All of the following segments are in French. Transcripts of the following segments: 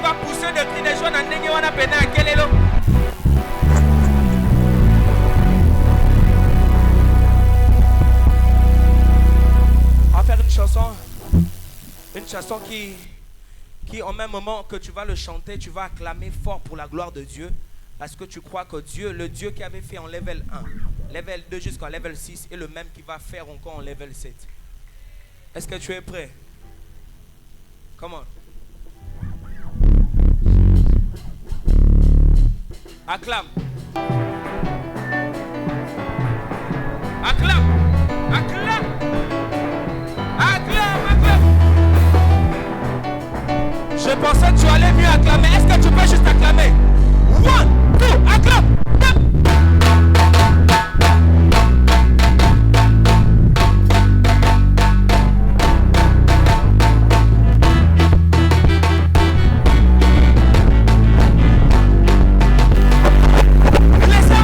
qui va pousser des cris des jeunes en Ndenge wana pena à Kelelo. On va faire une chanson qui en même moment que tu vas le chanter, tu vas acclamer fort pour la gloire de Dieu. Parce que tu crois que Dieu, le Dieu qui avait fait en level 1, level 2 jusqu'en level 6 est le même qui va faire encore en level 7. Est-ce que tu es prêt? Come on. Acclame. Acclame. Acclame. Acclame. Acclame. Je pensais que tu allais mieux acclamer. Est-ce que tu peux juste acclamer? 1, 2, acclame. Alexa,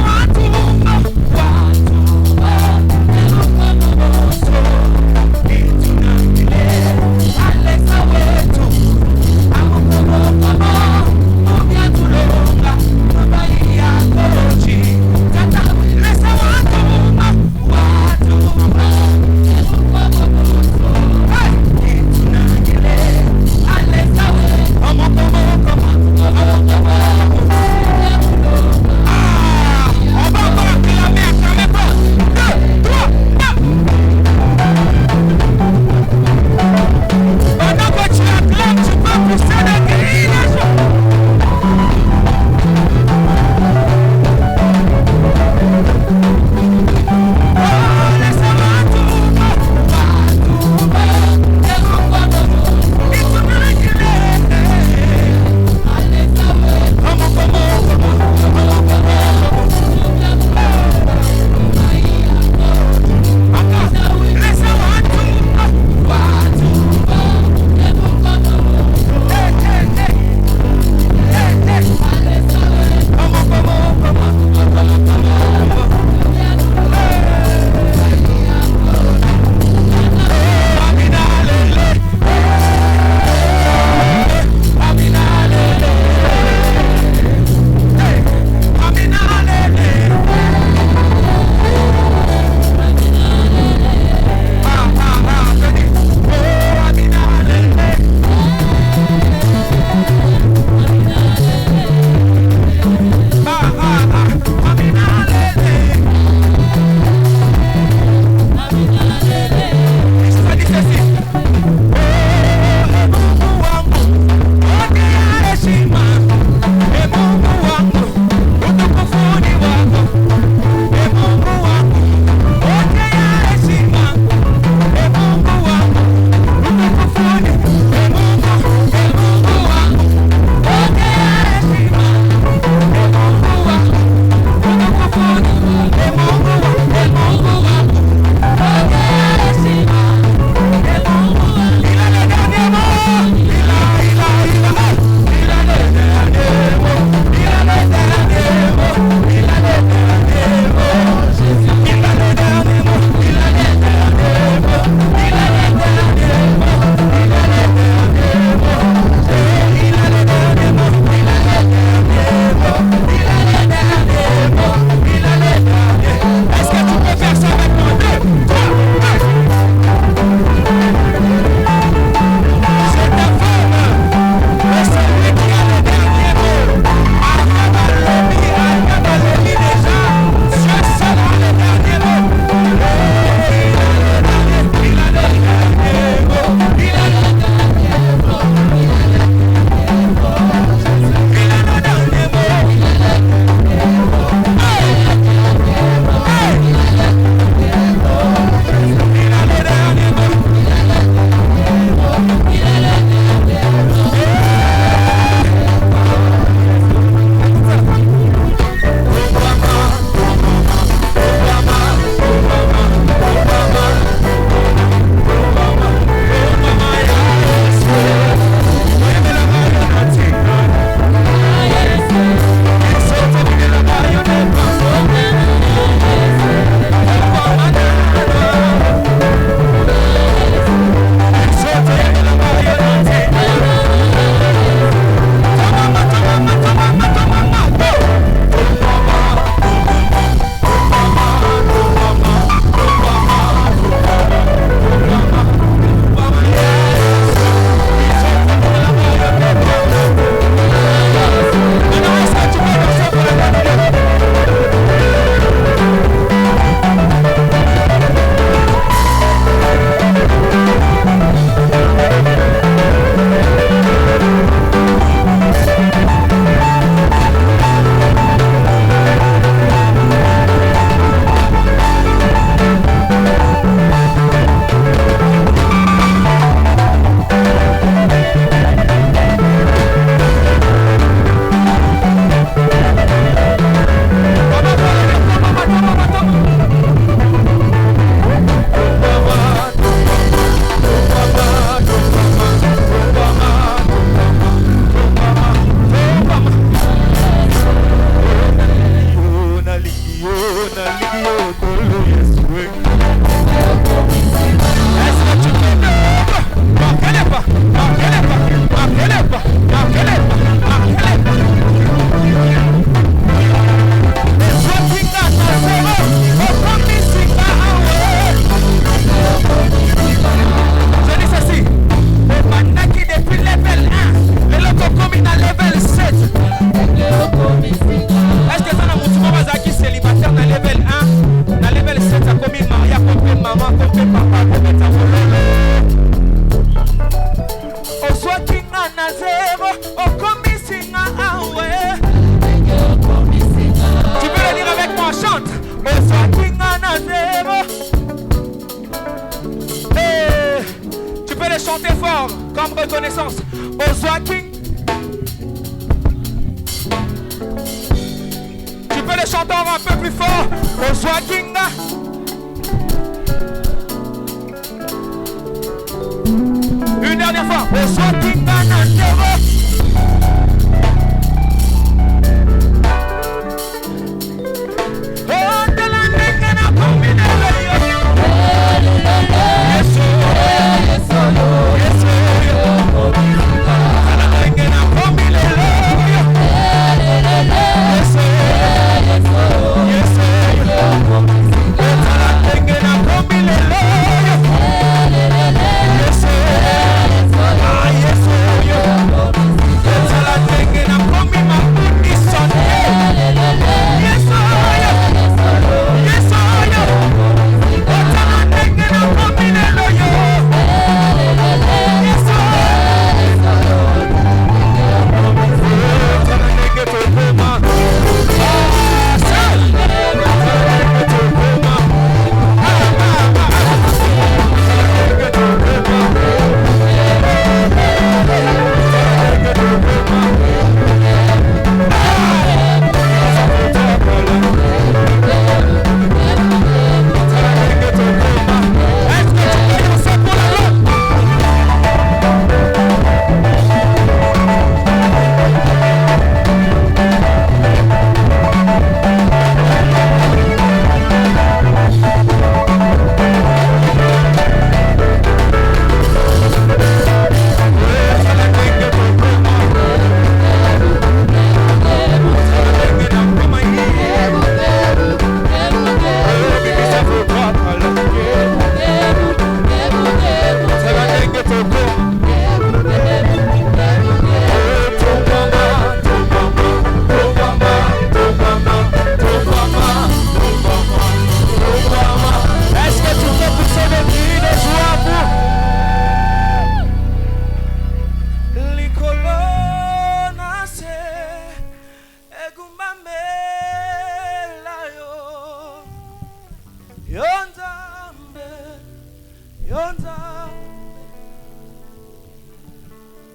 Est-ce que tu peux marquez-les pas, marquez-les pas, marquez-les pas, marquez-les pas, marquez-les pas. Je dis ceci, le Bandaki depuis level 1, le loco commis dans level 7. Est-ce que ça n'a pas Bazaki célibataire dans level 1, dans level 7, ça commis Maria, comme maman, comme papa, comme ta volée. Au soit kinga na zéro, au commis singa awe. Tu peux le dire avec moi, chante. Au soit kinga na zéro. Tu peux les chanter fort, comme reconnaissance. Au soit king. Tu peux les chanter un peu plus fort. Au soit kinga. Une dernière fois. Au soit kinga na zéro.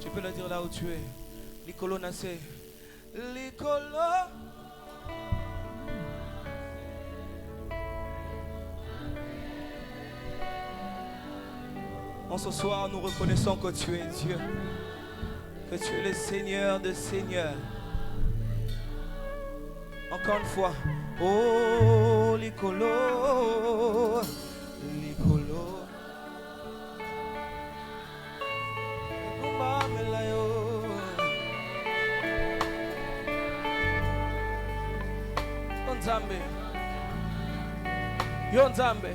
Tu peux le dire là où tu es. Licolo Nassé. Licolo. En ce soir, nous reconnaissons que tu es Dieu. Que tu es le Seigneur des Seigneurs. Encore une fois. Oh, Licolo. Licolo. Yonzambe. Yonzambe.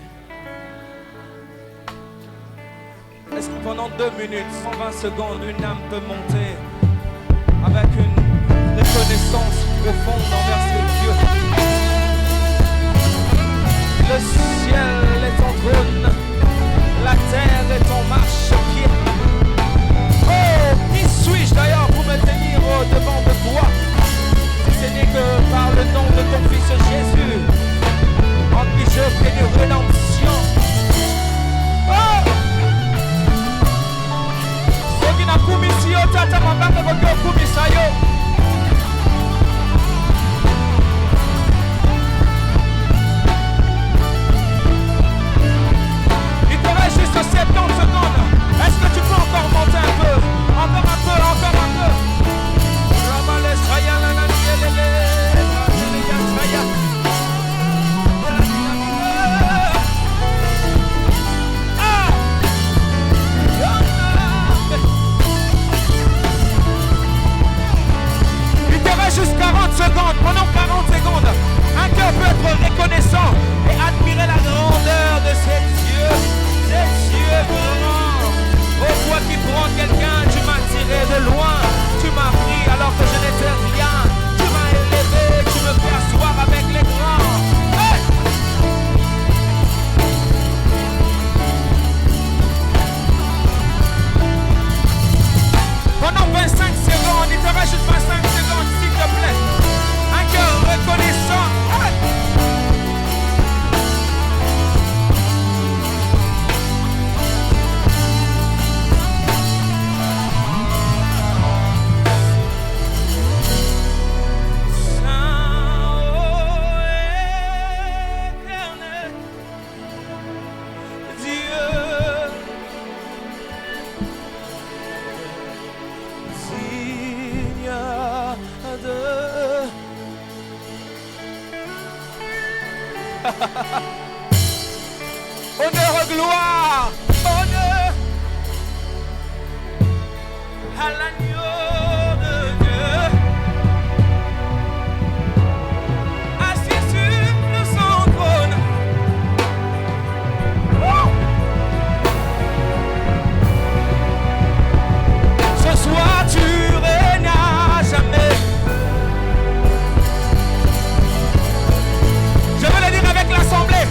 Est-ce que pendant 2 minutes, 120 secondes, une âme peut monter avec une reconnaissance profonde envers ce Dieu? Le ciel est ton trône, la terre est ton marchepied. Oh, qui suis-je d'ailleurs pour me tenir devant de toi? Si ce n'est que par le nom de ton Fils Jésus, en qui je fais une rédemption. Oh! Kumisio tata mabanga kwa kumisayo. Honneur, gloire, honneur à l'agneau de Dieu, assis sur son trône. Ce soir tu règnes à jamais. Je veux le dire avec l'assemblée.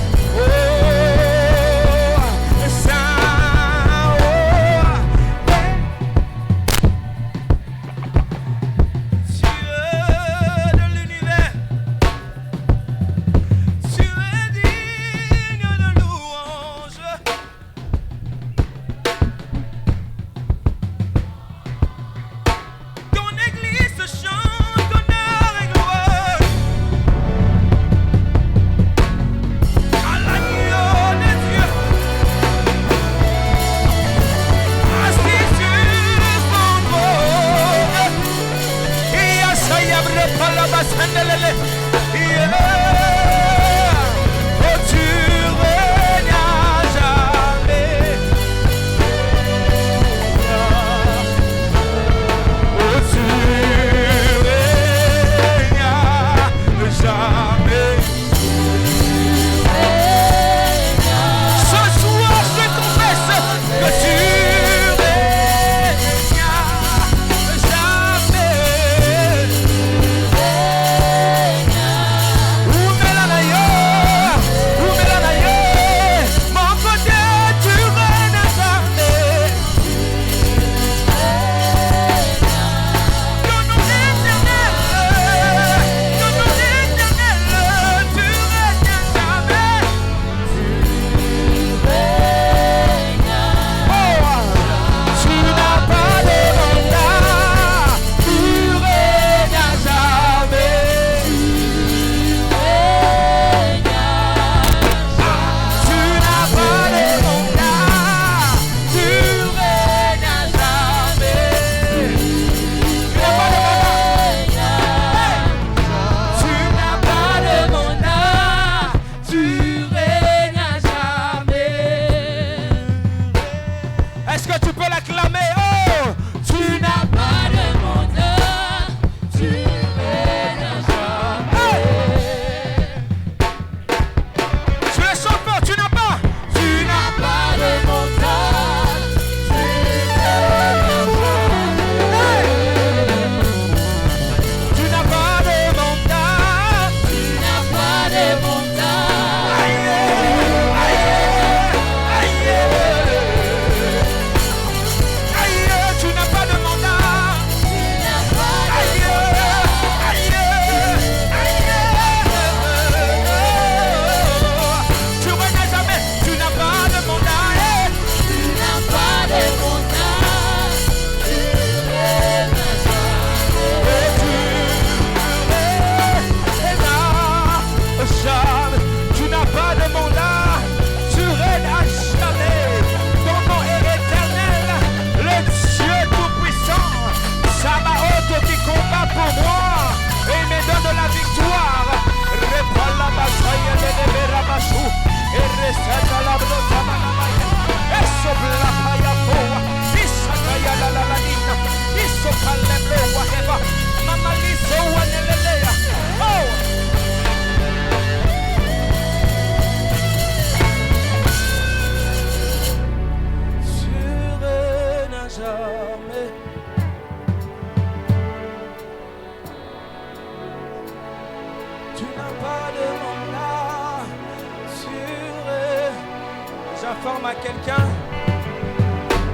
J'informe à quelqu'un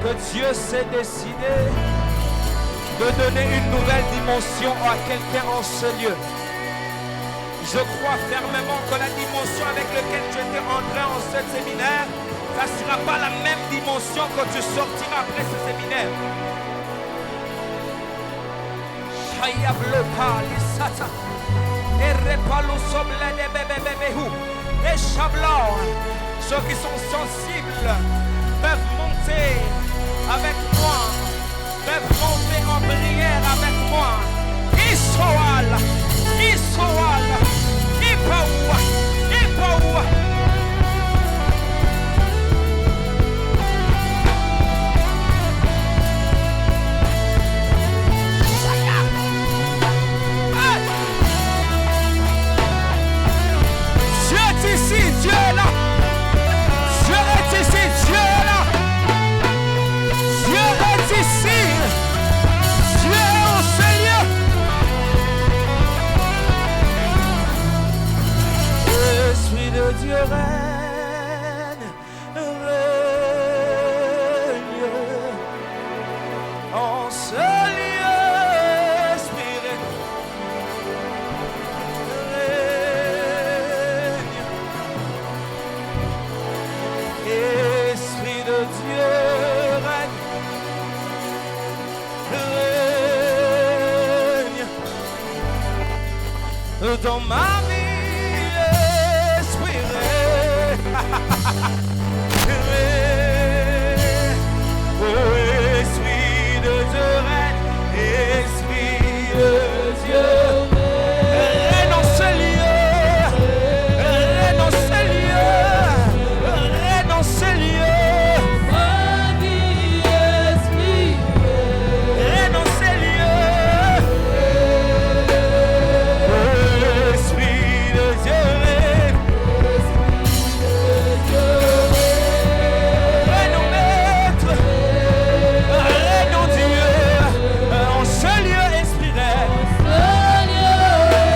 que Dieu s'est décidé de donner une nouvelle dimension à quelqu'un en ce lieu. Je crois fermement que la dimension avec laquelle tu étais entré en ce séminaire, ça ne sera pas la même dimension quand tu sortiras après ce séminaire. Ceux qui sont sensibles peuvent monter avec moi, peuvent monter en prière avec moi. Isoal, Isoal, Ipaoua, Ipaoua. Dieu règne. En ce lieu, Esprit règne. Esprit de Dieu règne. Dans ma vie, Esprit règne. Oh, Esprit de Dieu règne, Esprit de Dieu règne dans ce lieu, règne dans ce lieu, règne dans ce lieu. Ma vie, Esprit règne dans ce lieu. Oh, Esprit de Dieu règne. Règne en maître, règne en Dieu, en ce lieu, Esprit règne. Règne, règne.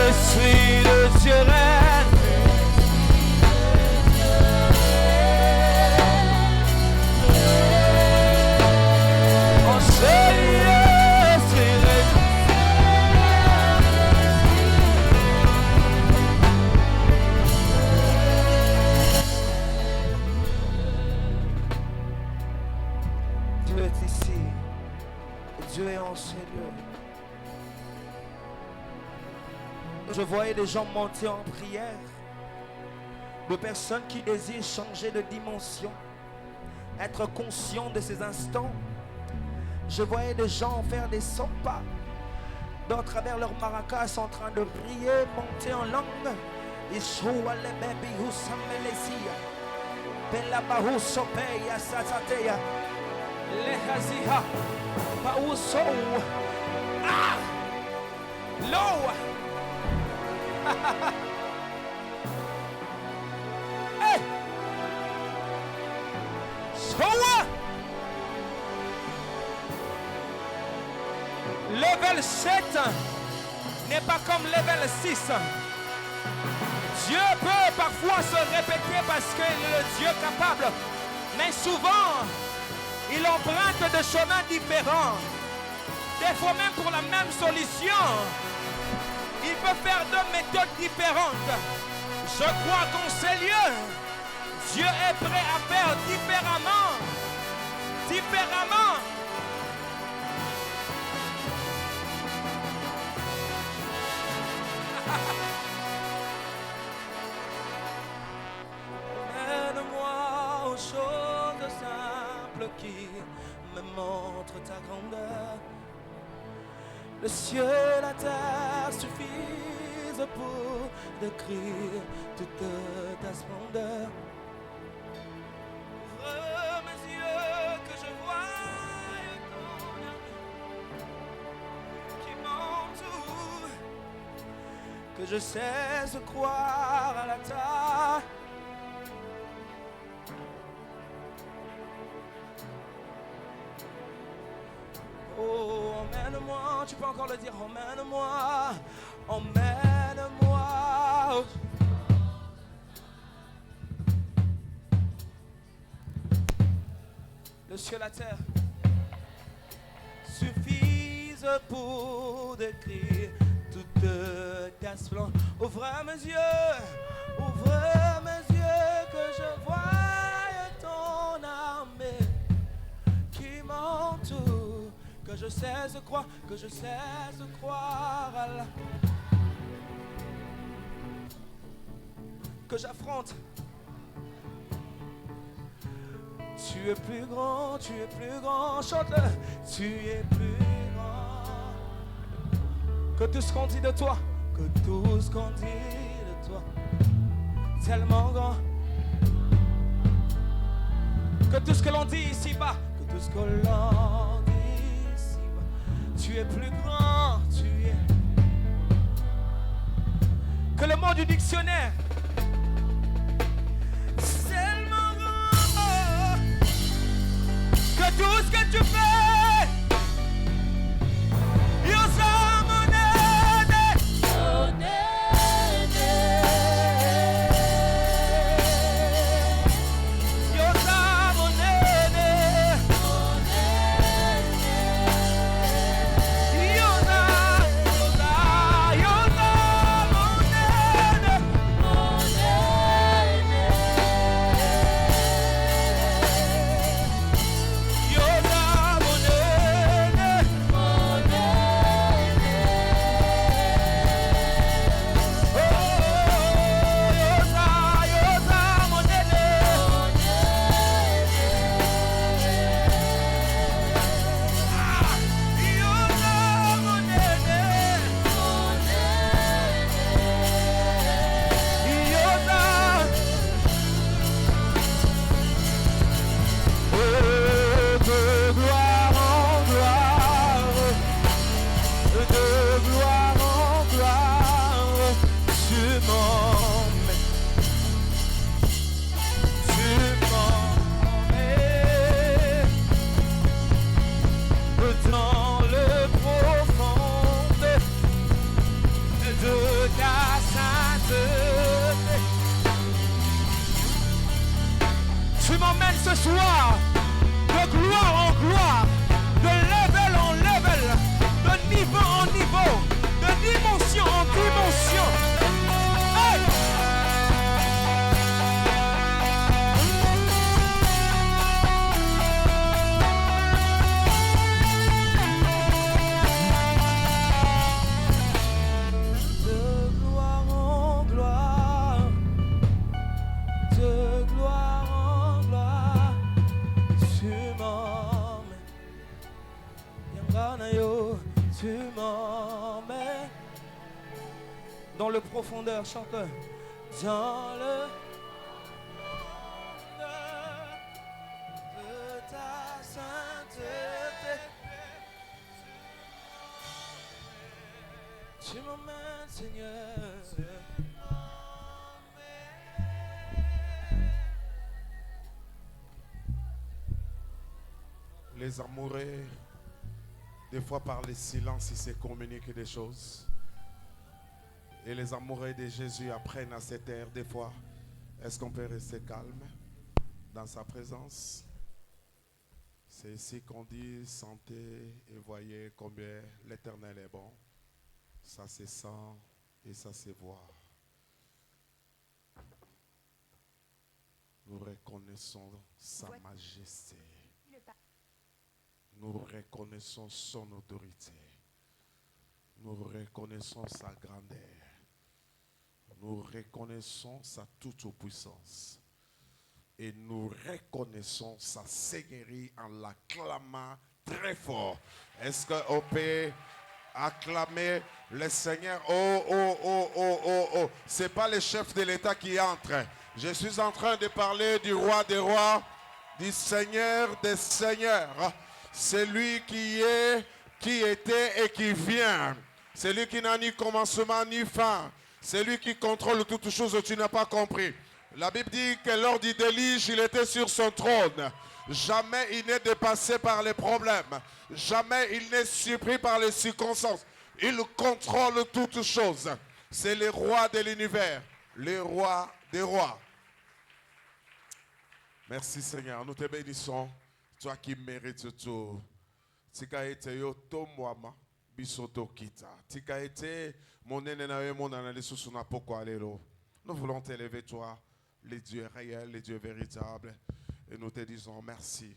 Esprit de Dieu règne. En ce lieu, Esprit règne. Dieu est ici. Dieu est en ce lieu. Je voyais des gens monter en prière, de personnes qui désirent changer de dimension, être conscients de ces instants. Je voyais des gens faire des 100 pas, dans travers leur maracas en train de prier, monter en langue. Yeshua le baby who samelesia, bella bahu sopeya satateya, lehaziha, pauso, ah, low. Hey! So what? Level 7 n'est pas comme level 6. Dieu peut parfois se répéter parce qu'il est le Dieu capable. Mais souvent, il emprunte des chemins différents. Des fois même pour la même solution. Il peut faire deux méthodes différentes. Je crois qu'en ces lieux, Dieu est prêt à faire différemment. Différemment. Mène-moi aux choses simples qui me montrent ta grandeur. Le ciel et la terre suffisent pour décrire toute ta splendeur. Ouvre mes yeux que je voie ton amour qui m'entoure, que je cesse de croire à la taille. Oh, emmène-moi, tu peux encore le dire, emmène-moi, emmène-moi. Le ciel et la terre suffisent pour décrire toute ta splendeur. Ouvre mes yeux que je voie ton armée qui m'entoure. Que je cesse de croire, que je cesse de croire à la... Que j'affronte. Tu es plus grand, chante-le. Tu es plus grand que tout ce qu'on dit de toi, que tout ce qu'on dit de toi. Tellement grand. Que tout ce que l'on dit ici-bas, que tout ce que l'on dit ici-bas, tu es plus grand, tu es. Que le mot du dictionnaire, c'est le mot. Que tout ce que tu fais, Yosa monede, Yosa monede, Yosa, Yosa, Yosa monede, Yosa monede. Dans le profond de ta sainteté, tu m'emmènes ce soir de gloire en gloire, de level en level, de niveau en niveau, de dimension en dimension. Hey! De gloire en gloire, de gloire en gloire, tu m'emmènes. Yanganayo, tu m'emmènes dans le profondeur, chante. Dans le profondeur de ta sainteté, tu m'emmènes, Seigneur. Les amoureux, des fois par le silence, ils se communiquent des choses. Et les amoureux de Jésus apprennent à cette heure, des fois, est-ce qu'on peut rester calme dans sa présence? C'est ici qu'on dit, sentez et voyez combien l'Éternel est bon. Ça se sent et ça se voit. Nous reconnaissons sa majesté. Nous reconnaissons son autorité. Nous reconnaissons sa grandeur. Nous reconnaissons sa toute-puissance. Et nous reconnaissons sa seigneurie en l'acclamant très fort. Est-ce qu'on peut acclamer le Seigneur? Oh, oh, oh, oh, oh, oh. Ce n'est pas le chef de l'État qui entre. Je suis en train de parler du roi des rois, du Seigneur des seigneurs. C'est lui qui est, qui était et qui vient. C'est lui qui n'a ni commencement ni fin. C'est lui qui contrôle toutes choses, tu n'as pas compris. La Bible dit que lors du déluge, il était sur son trône. Jamais il n'est dépassé par les problèmes. Jamais il n'est surpris par les circonstances. Il contrôle toutes choses. C'est le roi de l'univers, le roi des rois. Merci Seigneur, nous te bénissons. Toi qui mérites tout. Tika ete yo to mwama bisoto kita. Tika ete mon nenawe mon analyse sur na poko alelo. Nous voulons t'élever toi, les dieux réels, les dieux véritables, et nous te disons merci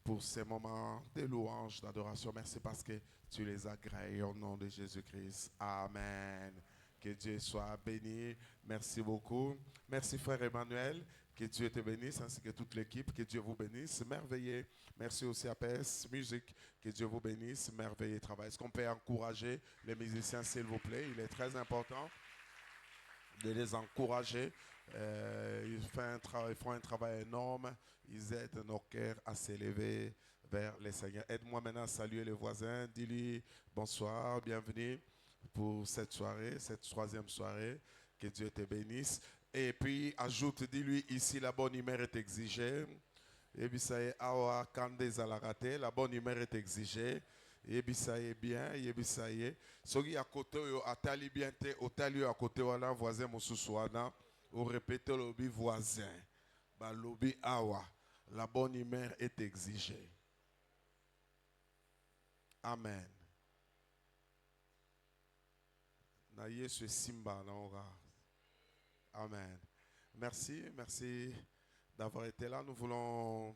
pour ces moments de louange, d'adoration. Merci parce que tu les agrées au nom de Jésus-Christ. Amen. Que Dieu soit béni. Merci beaucoup. Merci frère Emmanuel. Que Dieu te bénisse ainsi que toute l'équipe. Que Dieu vous bénisse. Merveilleux. Merci aussi à PS Musique. Que Dieu vous bénisse. Merveilleux travail. Est-ce qu'on peut encourager les musiciens, s'il vous plaît? Il est très important de les encourager. Ils font un travail énorme. Ils aident nos cœurs à s'élever vers les Seigneurs. Aide-moi maintenant à saluer les voisins. Dis-lui bonsoir, bienvenue pour cette soirée, cette troisième soirée. Que Dieu te bénisse. Et puis ajoute, dis-lui ici la bonne humeur est exigée. Et puis ça y est, awa kande zalarate, la bonne humeur est exigée. Et puis ça y est bien, et puis ça y est. Soki à côté, atali bien te, otali à côté, voilà, voisin moussousouana, ou répétez lobby voisin. Bah lobby awa, la bonne humeur est exigée. Amen. Na Yesu simba na ora. Amen. Merci, merci d'avoir été là. Nous voulons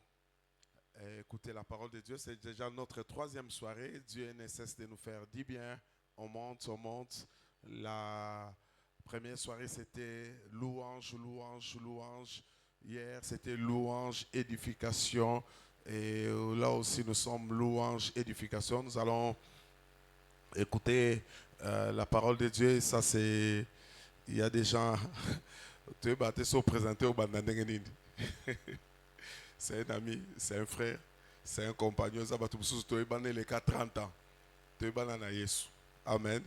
écouter la parole de Dieu. C'est déjà notre troisième soirée. Dieu ne cesse de nous faire du bien. On monte, on monte. La première soirée, c'était louange, louange, louange. Hier, c'était louange, édification. Et là aussi, nous sommes louange, édification. Nous allons écouter la parole de Dieu. Ça, c'est... Il y a des gens... Tu es sont présentés au Bandandengenini. C'est un ami, c'est un frère, c'est un compagnon. Tu es les 30 ans. Tu es banana Yesu. Amen.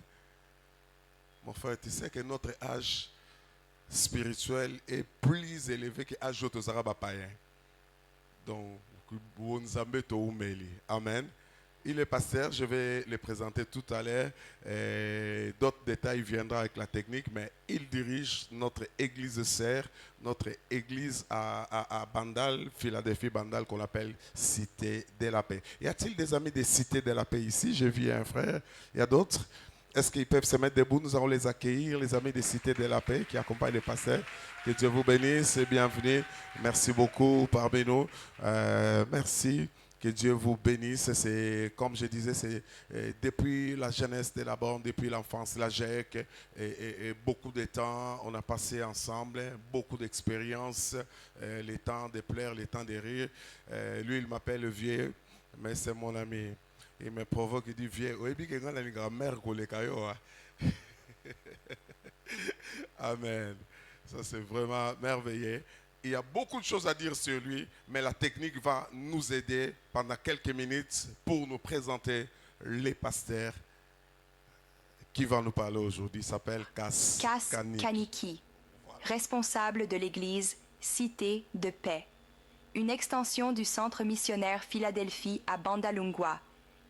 Mon frère, tu sais que notre âge spirituel est plus élevé que l'âge de Zaraba païen. Donc, amen. Il est pasteur, je vais le présenter tout à l'heure. D'autres détails viendront avec la technique, mais il dirige notre église sœur, notre église à Bandal, Philadelphie Bandal, qu'on appelle Cité de la Paix. Y a-t-il des amis des Cités de la Paix ici? J'ai vu un frère. Il y a d'autres? Est-ce qu'ils peuvent se mettre debout? Nous allons les accueillir, les amis des Cités de la Paix qui accompagnent les pasteurs. Que Dieu vous bénisse et bienvenue. Merci beaucoup parmi nous. Merci. Que Dieu vous bénisse. C'est, comme je disais, c'est depuis la jeunesse de la bande, depuis l'enfance, la GEC, et beaucoup de temps, on a passé ensemble, beaucoup d'expériences, les temps de pleurs, les temps de rire. Lui, il m'appelle le vieux, mais c'est mon ami. Il me provoque, il dit vieux. Amen. Ça, c'est vraiment merveilleux. Il y a beaucoup de choses à dire sur lui, mais la technique va nous aider pendant quelques minutes pour nous présenter les pasteurs qui vont nous parler aujourd'hui. Il s'appelle Cass Kaniki, responsable de l'église Cité de Paix, une extension du centre missionnaire Philadelphie à Bandalungwa,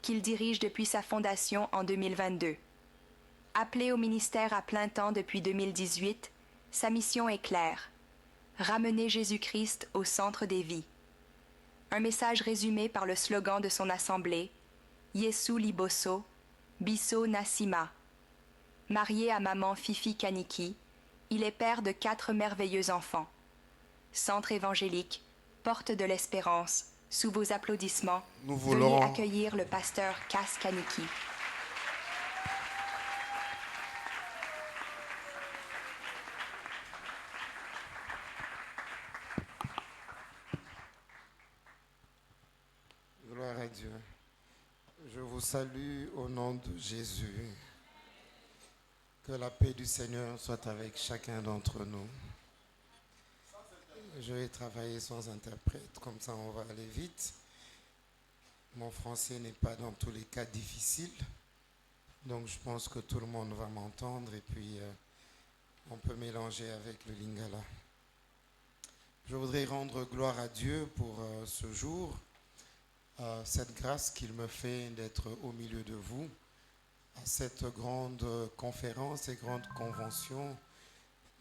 qu'il dirige depuis sa fondation en 2022. Appelé au ministère à plein temps depuis 2018, sa mission est claire: ramener Jésus-Christ au centre des vies. Un message résumé par le slogan de son assemblée, Yesu Liboso, Biso Nasima. Marié à maman Fifi Kaniki, il est père de 4 merveilleux enfants. Centre évangélique, porte de l'espérance, sous vos applaudissements, veuillez accueillir le pasteur Cass Kaniki. Gloire à Dieu. Je vous salue au nom de Jésus. Que la paix du Seigneur soit avec chacun d'entre nous. Je vais travailler sans interprète, comme ça on va aller vite. Mon français n'est pas dans tous les cas difficile, donc je pense que tout le monde va m'entendre et puis on peut mélanger avec le lingala. Je voudrais rendre gloire à Dieu pour ce jour. Cette grâce qu'il me fait d'être au milieu de vous à cette grande conférence et grande convention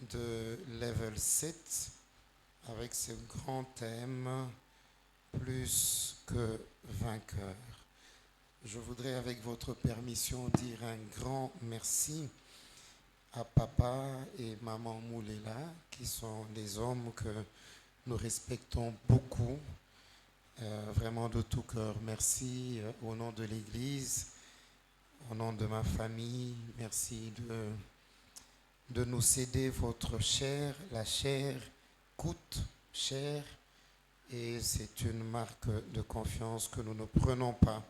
de Level 7 avec ce grand thème plus que vainqueur. Je voudrais avec votre permission dire un grand merci à papa et maman Moulela qui sont des hommes que nous respectons beaucoup. Vraiment de tout cœur, merci au nom de l'Église, au nom de ma famille, merci de nous céder votre chair. La chair coûte cher et c'est une marque de confiance que nous ne prenons pas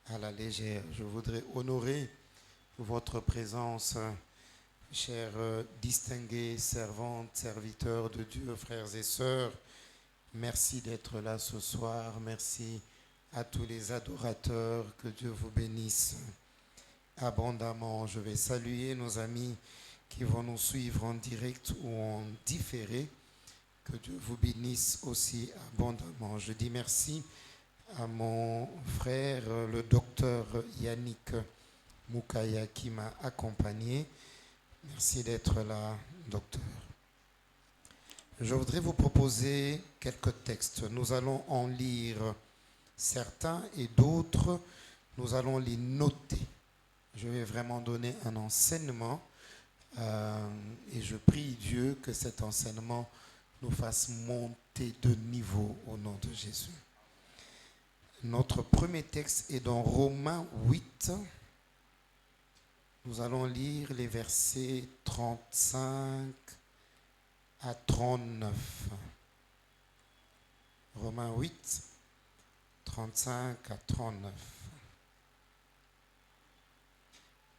à la légère. Je voudrais honorer votre présence chers distingués servantes, serviteurs de Dieu, frères et sœurs, merci d'être là ce soir. Merci à tous les adorateurs. Que Dieu vous bénisse abondamment. Je vais saluer nos amis qui vont nous suivre en direct ou en différé. Que Dieu vous bénisse aussi abondamment. Je dis merci à mon frère, le docteur Yannick Moukaya, qui m'a accompagné. Merci d'être là, docteur. Je voudrais vous proposer quelques textes. Nous allons en lire certains et d'autres, nous allons les noter. Je vais vraiment donner un enseignement et je prie Dieu que cet enseignement nous fasse monter de niveau au nom de Jésus. Notre premier texte est dans Romains 8. Nous allons lire les versets 35 à 39. Romains 8, 35 à 39.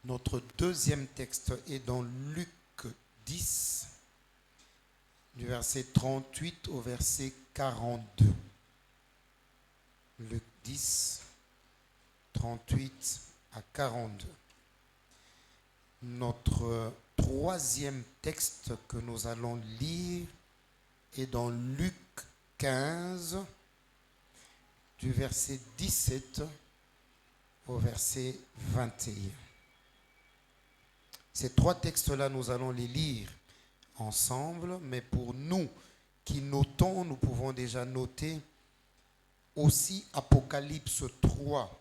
Notre deuxième texte est dans Luc 10, du verset 38 au verset 42. Luc 10, 38 à 42. Notre troisième texte que nous allons lire est dans Luc 15, du verset 17 au verset 21. Ces trois textes-là, nous allons les lire ensemble, mais pour nous qui notons, nous pouvons déjà noter aussi Apocalypse 3,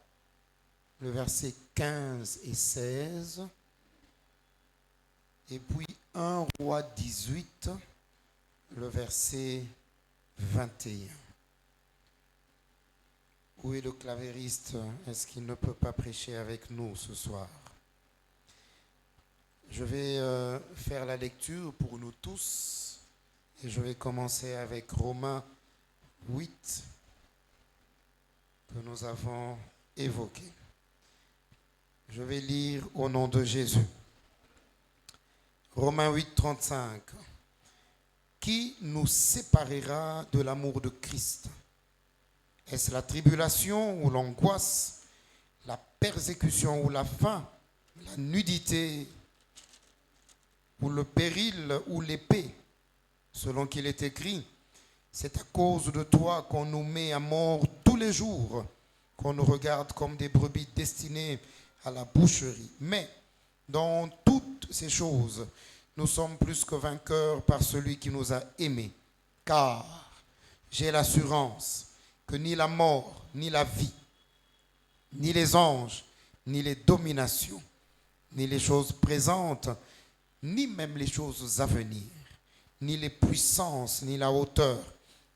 le verset 15 et 16, et puis 1 Roi 18, le verset 21. Où est le clavériste? Est-ce qu'il ne peut pas prêcher avec nous ce soir? Je vais faire la lecture pour nous tous et je vais commencer avec Romains 8 que nous avons évoqué. Je vais lire au nom de Jésus. Romains 8, 35. Qui nous séparera de l'amour de Christ? Est-ce la tribulation ou l'angoisse, la persécution ou la faim, la nudité ou le péril ou l'épée? Selon qu'il est écrit, c'est à cause de toi qu'on nous met à mort tous les jours, qu'on nous regarde comme des brebis destinées à la boucherie. Mais dans toutes ces choses, nous sommes plus que vainqueurs par celui qui nous a aimés. Car j'ai l'assurance que ni la mort, ni la vie, ni les anges, ni les dominations, ni les choses présentes, ni même les choses à venir, ni les puissances, ni la hauteur,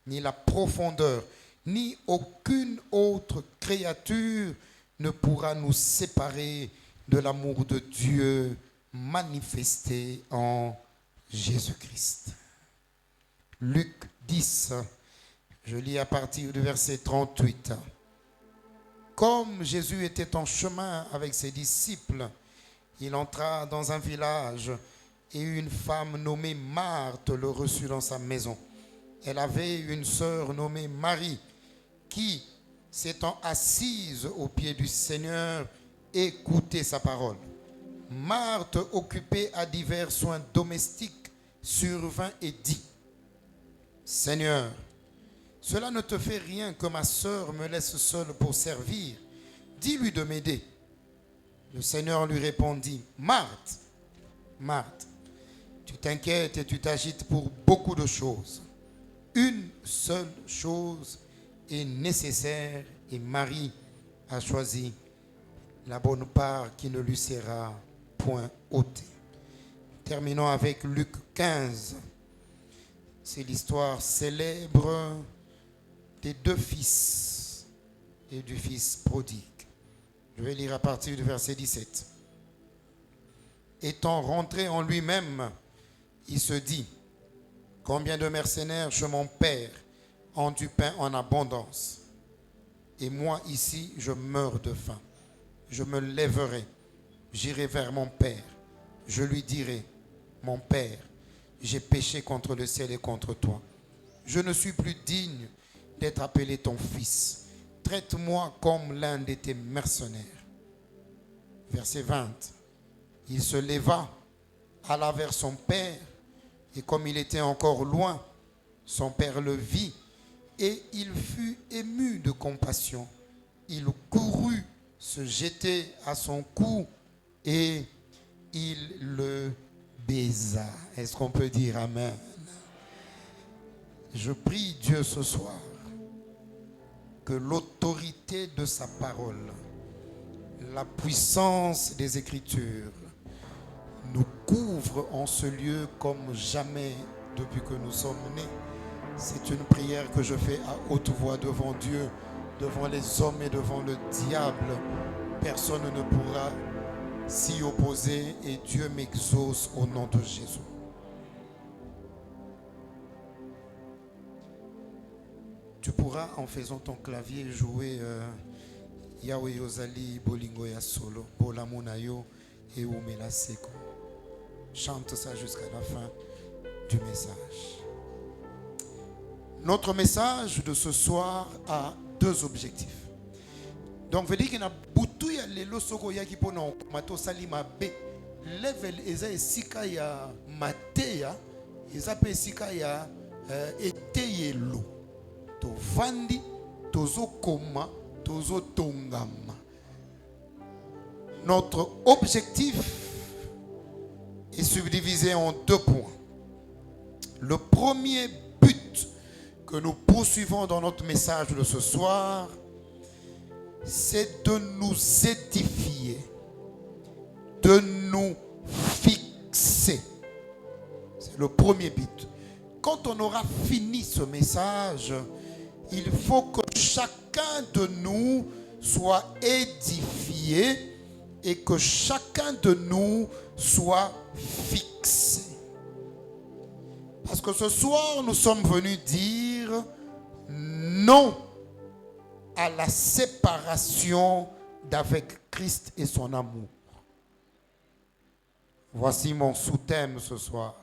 ni la profondeur, ni aucune autre créature ne pourra nous séparer de l'amour de Dieu manifesté en Jésus-Christ. Luc 10, je lis à partir du verset 38. Comme Jésus était en chemin avec ses disciples, il entra dans un village et une femme nommée Marthe le reçut dans sa maison. Elle avait une sœur nommée Marie qui, s'étant assise aux pieds du Seigneur, écoutait sa parole. Marthe, occupée à divers soins domestiques, survint et dit: Seigneur, cela ne te fait rien que ma sœur me laisse seule pour servir. Dis-lui de m'aider. Le Seigneur lui répondit: Marthe, Marthe, tu t'inquiètes et tu t'agites pour beaucoup de choses. Une seule chose est nécessaire et Marie a choisi la bonne part qui ne lui sera point ôtée. Terminons avec Luc 15. C'est l'histoire célèbre des deux fils et du fils prodigue. Je vais lire à partir du verset 17. Étant rentré en lui-même, il se dit: combien de mercenaires chez mon père ont du pain en abondance, et moi ici je meurs de faim. Je me lèverai, j'irai vers mon père, je lui dirai: mon Père, j'ai péché contre le ciel et contre toi. Je ne suis plus digne d'être appelé ton fils. Traite-moi comme l'un de tes mercenaires. Verset 20. Il se leva, alla vers son père, et comme il était encore loin, son père le vit, et il fut ému de compassion. Il courut se jeter à son cou, et il le baisa. Est-ce qu'on peut dire Amen? Je prie Dieu ce soir que l'autorité de sa parole, la puissance des Écritures nous couvre en ce lieu comme jamais depuis que nous sommes nés. C'est une prière que je fais à haute voix devant Dieu, devant les hommes et devant le diable. Personne ne pourra s'y opposer et Dieu m'exauce au nom de Jésus. Tu pourras, en faisant ton clavier, jouer Yahweh Yozali Bolingo ya Solo, Bolamunayo et Umela Seko. Chante ça jusqu'à la fin du message. Notre message de ce soir a deux objectifs. Donc, veut dire qu'il y a beaucoup de losoko yaki pona mato salima be level eza esika ya mateya eza pe esika ya eteyelo. Tovandi, tozo koma, tozo tongama. Notre objectif est subdivisé en deux points. Le premier but que nous poursuivons dans notre message de ce soir, c'est de nous édifier, de nous fixer. C'est le premier but. Quand on aura fini ce message, il faut que chacun de nous soit édifié et que chacun de nous soit fixé. Parce que ce soir, nous sommes venus dire non à la séparation d'avec Christ et son amour. Voici mon sous-thème ce soir.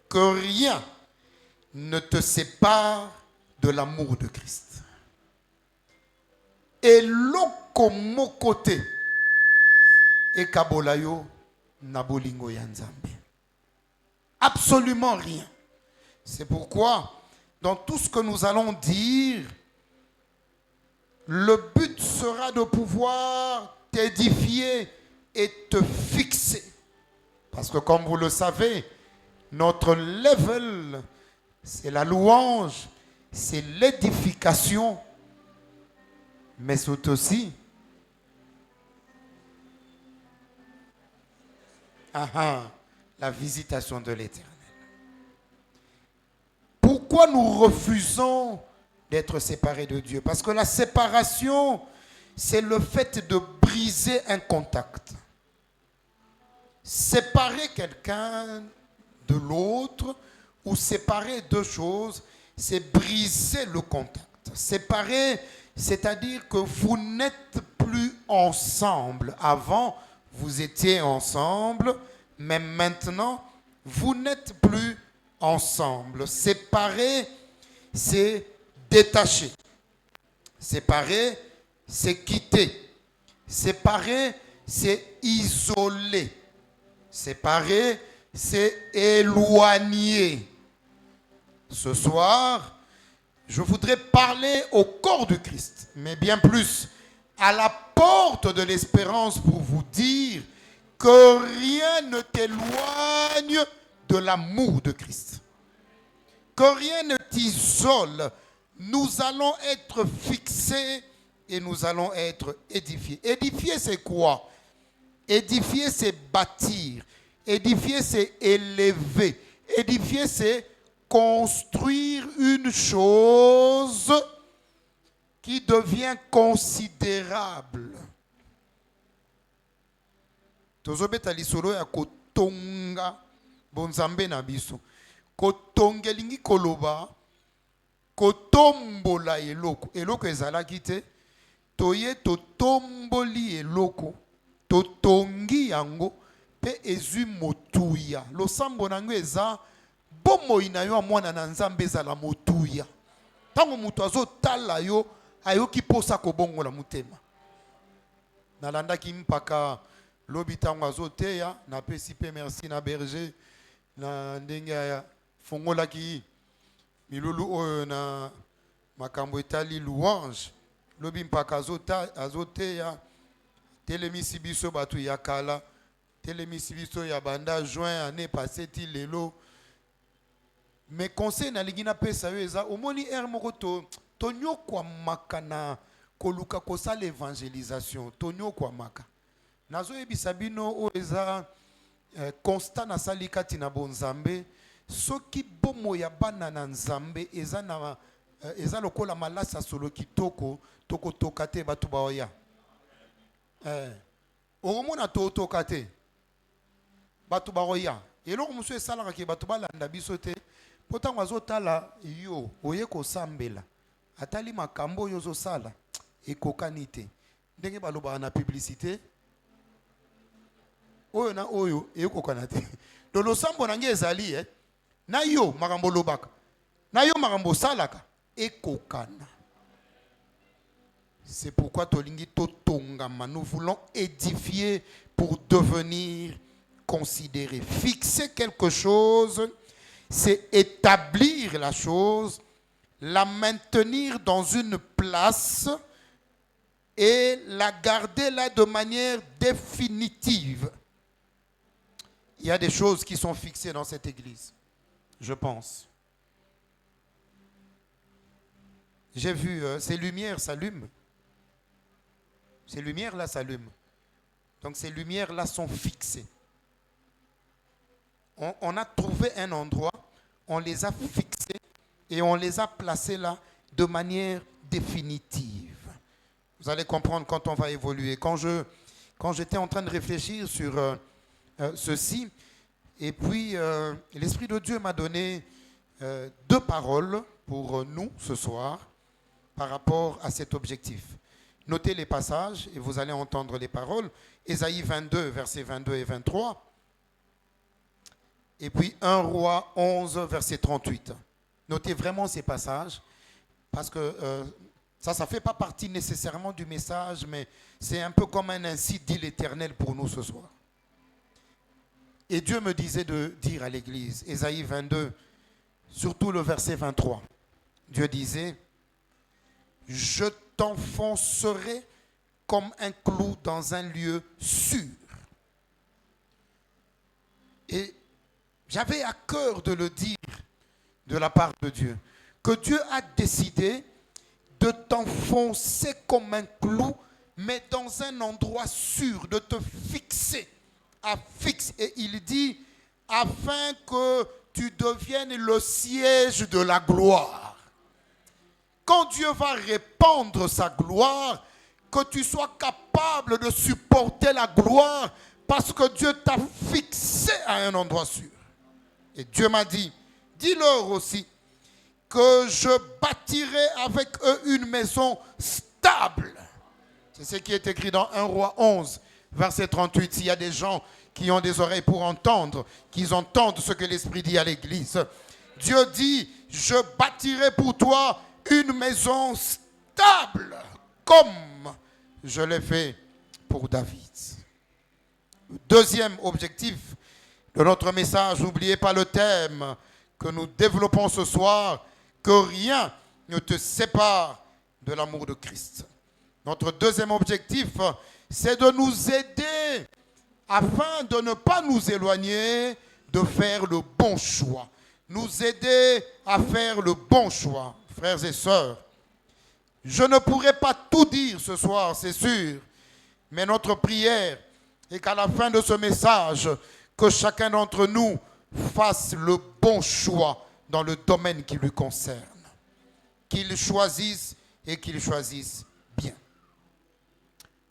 Que rien ne te sépare de l'amour de Christ. Et l'okomo côté et kabolayo nabolingo yanzambe. Absolument rien. C'est pourquoi dans tout ce que nous allons dire, le but sera de pouvoir t'édifier et te fixer. Parce que comme vous le savez, notre level, c'est la louange, c'est l'édification, mais c'est aussi la visitation de l'Éternel. Pourquoi nous refusons d'être séparés de Dieu? Parce que la séparation, c'est le fait de briser un contact. Séparer quelqu'un de l'autre ou séparer deux choses, c'est briser le contact. Séparer, c'est-à-dire que vous n'êtes plus ensemble. Avant, vous étiez ensemble, mais maintenant, vous n'êtes plus ensemble. Séparer, c'est détacher. Séparer, c'est quitter. Séparer, c'est isoler. Séparer, c'est éloigner. Ce soir, je voudrais parler au corps du Christ, mais bien plus à la porte de l'espérance pour vous dire que rien ne t'éloigne de l'amour de Christ. Que rien ne t'isole. Nous allons être fixés et nous allons être édifiés. Édifier, c'est quoi? Édifier, c'est bâtir. Édifier, c'est élever. Édifier, c'est construire une chose qui devient considérable. Tozobeta lisolo ya kotonga bonzambe na biso. Kotongelingi koloba kotombola eloko. Eloko ezalaki te. Toye totomboli eloko. Totongi yango pe ezui motuya. Losambo nango eza bomoi na yo amwana na Nzambe ezala motuya. Tango mutu azotala yo ayoki posa kobongola mutema. Nalandaki mpaka lobi tango azoteya na pesi pe merci na berger na ndenge ya fongolaki milulu oyo na makambo etali louange lobi mpaka azoteya telemisi biso batu ya kala telemisi biso ya banda juin année passée ti lelo. Mais conseil na ligina pesa yo eza omoni moko to nyokwa makana koluka kosa l'évangélisation to nyokwa maka nazo yebisa bino o eza constat na sali kati na bonzambe soki bomo ya bana na nzambe eza lokola malasa solo kitoko toko tokate batu baoya omona to tokate batu baoya eloko muso esalaka ke batu balanda biso te potango azotala yo oye kosambela atali makambo oyo ozosala ekokani te ndenge balobaka na publicité oyo na oyo ekokana te do losambo nange ezali na yo makambo lobaka na yo makambo salaka ekokana. C'est pourquoi tolingi totongama, nous voulons édifier pour devenir considéré. Fixer quelque chose, c'est établir la chose, la maintenir dans une place et la garder là de manière définitive. Il y a des choses qui sont fixées dans cette église, je pense. J'ai vu, ces lumières s'allument. Ces lumières-là s'allument. Donc ces lumières-là sont fixées. On a trouvé un endroit, on les a fixées et on les a placées là de manière définitive. Vous allez comprendre quand on va évoluer. Quand j'étais en train de réfléchir sur ceci, et puis l'Esprit de Dieu m'a donné 2 paroles pour nous ce soir par rapport à cet objectif. Notez les passages et vous allez entendre les paroles. Ésaïe 22, versets 22 et 23. Et puis 1 Roi 11, verset 38. Notez vraiment ces passages parce que ça ne fait pas partie nécessairement du message, mais c'est un peu comme un ainsi dit l'Éternel pour nous ce soir. Et Dieu me disait de dire à l'église, Ésaïe 22, surtout le verset 23. Dieu disait, je t'enfoncerai comme un clou dans un lieu sûr. Et j'avais à cœur de le dire de la part de Dieu, que Dieu a décidé de t'enfoncer comme un clou, mais dans un endroit sûr, de te fixer à fixe. Et il dit, afin que tu deviennes le siège de la gloire. Quand Dieu va répandre sa gloire, que tu sois capable de supporter la gloire parce que Dieu t'a fixé à un endroit sûr. Et Dieu m'a dit, dis-leur aussi que je bâtirai avec eux une maison stable. C'est ce qui est écrit dans 1 Roi 11, verset 38. S'il y a des gens qui ont des oreilles pour entendre, qu'ils entendent ce que l'Esprit dit à l'église. Dieu dit, je bâtirai pour toi une maison stable, comme je l'ai fait pour David. Deuxième objectif de notre message, n'oubliez pas le thème que nous développons ce soir, que rien ne te sépare de l'amour de Christ. Notre deuxième objectif, c'est de nous aider afin de ne pas nous éloigner de faire le bon choix. Nous aider à faire le bon choix. Frères et sœurs, je ne pourrai pas tout dire ce soir, c'est sûr, mais notre prière est qu'à la fin de ce message, que chacun d'entre nous fasse le bon choix dans le domaine qui lui concerne. Qu'il choisisse et qu'il choisisse bien.